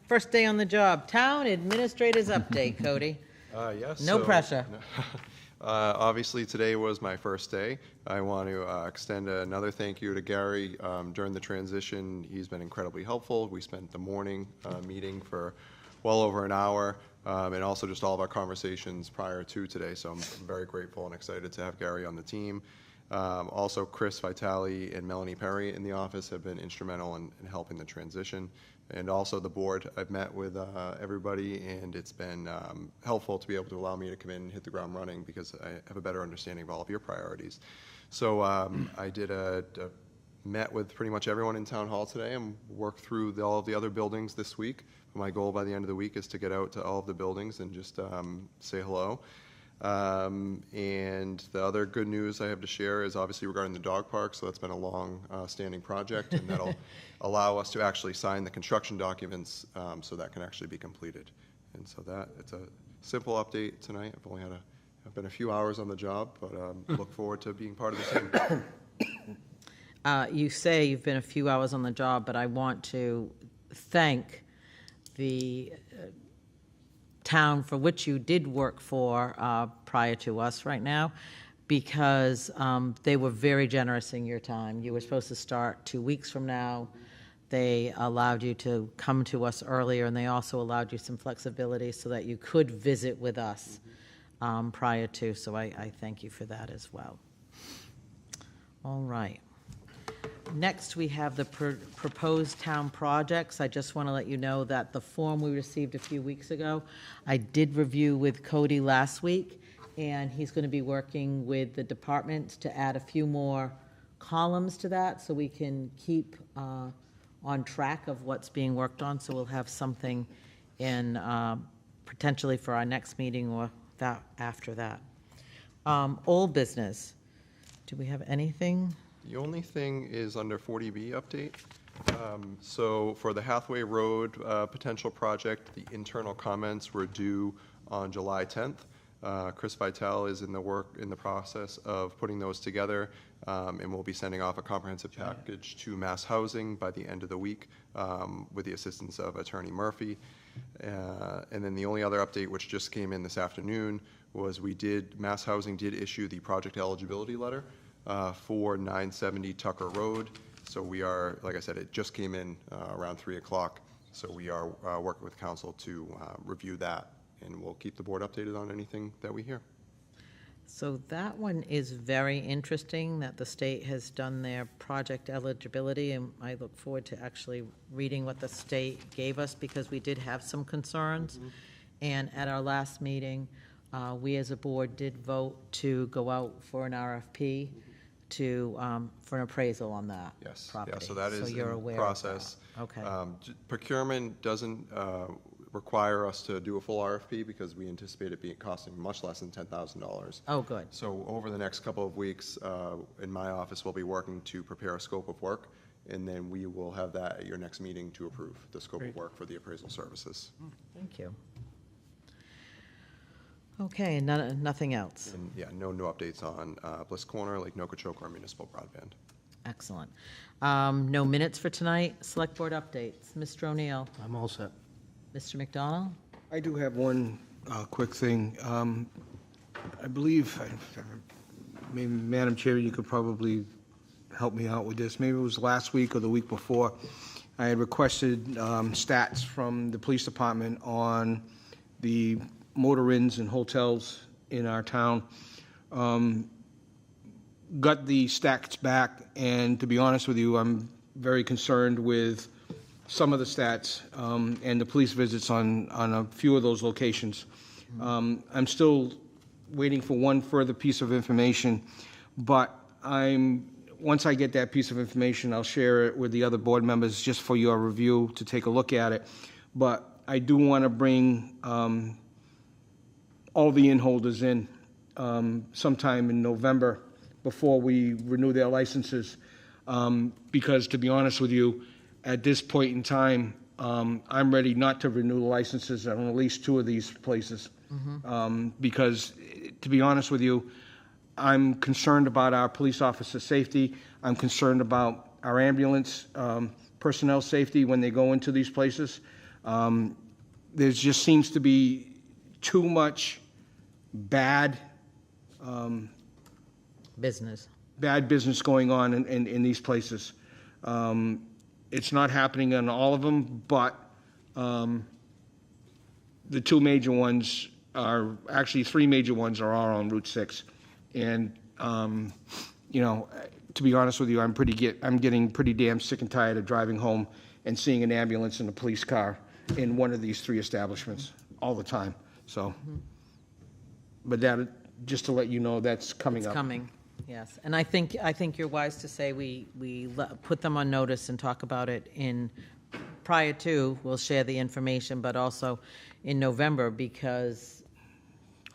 Speaker 1: First day on the job. Town Administrator's Update, Cody.
Speaker 10: Yes.
Speaker 1: No pressure.
Speaker 10: Obviously, today was my first day. I want to extend another thank you to Gary. During the transition, he's been incredibly helpful. We spent the morning meeting for well over an hour, and also just all of our conversations prior to today. So I'm very grateful and excited to have Gary on the team. Also, Chris Vitale and Melanie Perry in the office have been instrumental in helping the transition. And also the board, I've met with everybody, and it's been helpful to be able to allow me to come in and hit the ground running because I have a better understanding of all of your priorities. So I did met with pretty much everyone in Town Hall today and worked through all of the other buildings this week. My goal by the end of the week is to get out to all of the buildings and just say hello. And the other good news I have to share is obviously regarding the dog park. So that's been a long standing project, and that'll allow us to actually sign the construction documents so that can actually be completed. And so it's a simple update tonight. I've been a few hours on the job, but look forward to being part of the team.
Speaker 1: You say you've been a few hours on the job, but I want to thank the town for which you did work for prior to us right now, because they were very generous in your time. You were supposed to start 2 weeks from now. They allowed you to come to us earlier, and they also allowed you some flexibility so that you could visit with us prior to, so I thank you for that as well. All right. Next, we have the proposed town projects. I just want to let you know that the form we received a few weeks ago, I did review with Cody last week, and he's going to be working with the department to add a few more columns to that so we can keep on track of what's being worked on. So we'll have something in potentially for our next meeting or that after that. Old business. Do we have anything?
Speaker 10: The only thing is under 40B update. So for the Hathaway Road potential project, the internal comments were due on July 10th. Chris Vitale is in the process of putting those together, and we'll be sending off a comprehensive package to Mass Housing by the end of the week with the assistance of Attorney Murphy. And then the only other update, which just came in this afternoon, was Mass Housing did issue the project eligibility letter for 970 Tucker Road. So we are, like I said, it just came in around 3 o'clock. So we are working with council to review that, and we'll keep the board updated on anything that we hear.
Speaker 1: So that one is very interesting, that the state has done their project eligibility, and I look forward to actually reading what the state gave us, because we did have some concerns. And at our last meeting, we as a board did vote to go out for an RFP for an appraisal on that property.
Speaker 10: Yeah, so that is
Speaker 1: you're
Speaker 10: in
Speaker 1: aware
Speaker 10: process.
Speaker 1: of that. Okay.
Speaker 10: Procurement doesn't require us to do a full RFP because we anticipate it costing much less than $10,000.
Speaker 1: Oh, good.
Speaker 10: So over the next couple of weeks, in my office, we'll be working to prepare a scope of work, and then we will have that at your next meeting to approve the scope of work for the appraisal services.
Speaker 1: Thank you. Okay, nothing else.
Speaker 10: And yeah, no updates on Bliss Corner, Lake Nokichoke, or municipal broadband.
Speaker 1: Excellent. No minutes for tonight. Select board updates. Mr. O'Neill.
Speaker 4: I'm all set.
Speaker 1: Mr. McDonald.
Speaker 6: I do have one quick thing. I believe, maybe, Madam Chair, you could probably help me out with this. Maybe it was last week or the week before. I had requested stats from the police department on the motor inns and hotels in our town. Got the stats back, and to be honest with you, I'm very concerned with some of the stats and the police visits on a few of those locations. I'm still waiting for one further piece of information, but once I get that piece of information, I'll share it with the other board members just for your review to take a look at it. But I do want to bring all the inn holders in sometime in November before we renew their licenses, because to be honest with you, at this point in time, I'm ready not to renew the licenses on at least two of these places. Because, to be honest with you, I'm concerned about our police officer safety. I'm concerned about our ambulance personnel safety when they go into these places. There just seems to be too much bad
Speaker 1: Business.
Speaker 6: going on in these places. It's not happening in all of them, but the two major ones are, actually three major ones are all on Route 6. And, you know, to be honest with you, I'm getting pretty damn sick and tired of driving home and seeing an ambulance and a police car in one of these three establishments all the time. So, but that, just to let you know, that's coming up.
Speaker 1: It's coming, yes. And I think you're wise to say we put them on notice and talk about it prior to, we'll share the information, but also in November, because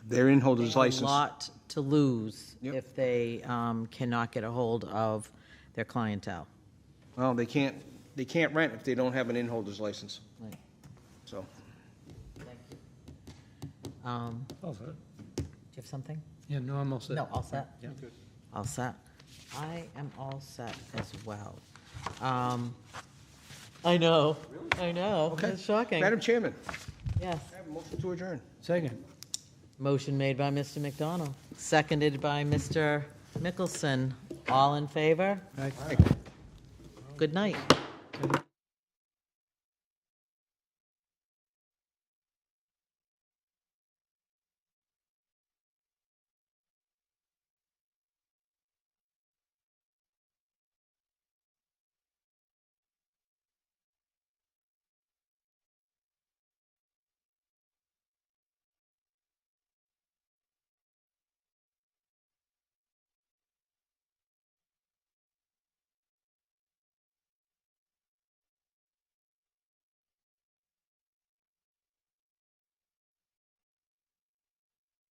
Speaker 6: They're in holders
Speaker 1: they have
Speaker 6: license.
Speaker 1: a lot to lose
Speaker 6: Yep.
Speaker 1: if they cannot get a hold of their clientele.
Speaker 6: Well, they can't rent if they don't have an in-holders license,
Speaker 1: Right.
Speaker 6: so.
Speaker 3: All set.
Speaker 1: Do you have something?
Speaker 3: Yeah, no, I'm all set.
Speaker 1: No, all set?
Speaker 3: Yeah.
Speaker 1: All set. I am all set as well. I know. I know.
Speaker 6: Okay.
Speaker 1: It's shocking.
Speaker 6: Madam Chairman,
Speaker 1: Yes.
Speaker 6: I have a motion to adjourn.
Speaker 3: Second.
Speaker 1: Motion made by Mr. McDonald, seconded by Mr. Mickelson. All in favor?
Speaker 3: Aye.
Speaker 1: Good night.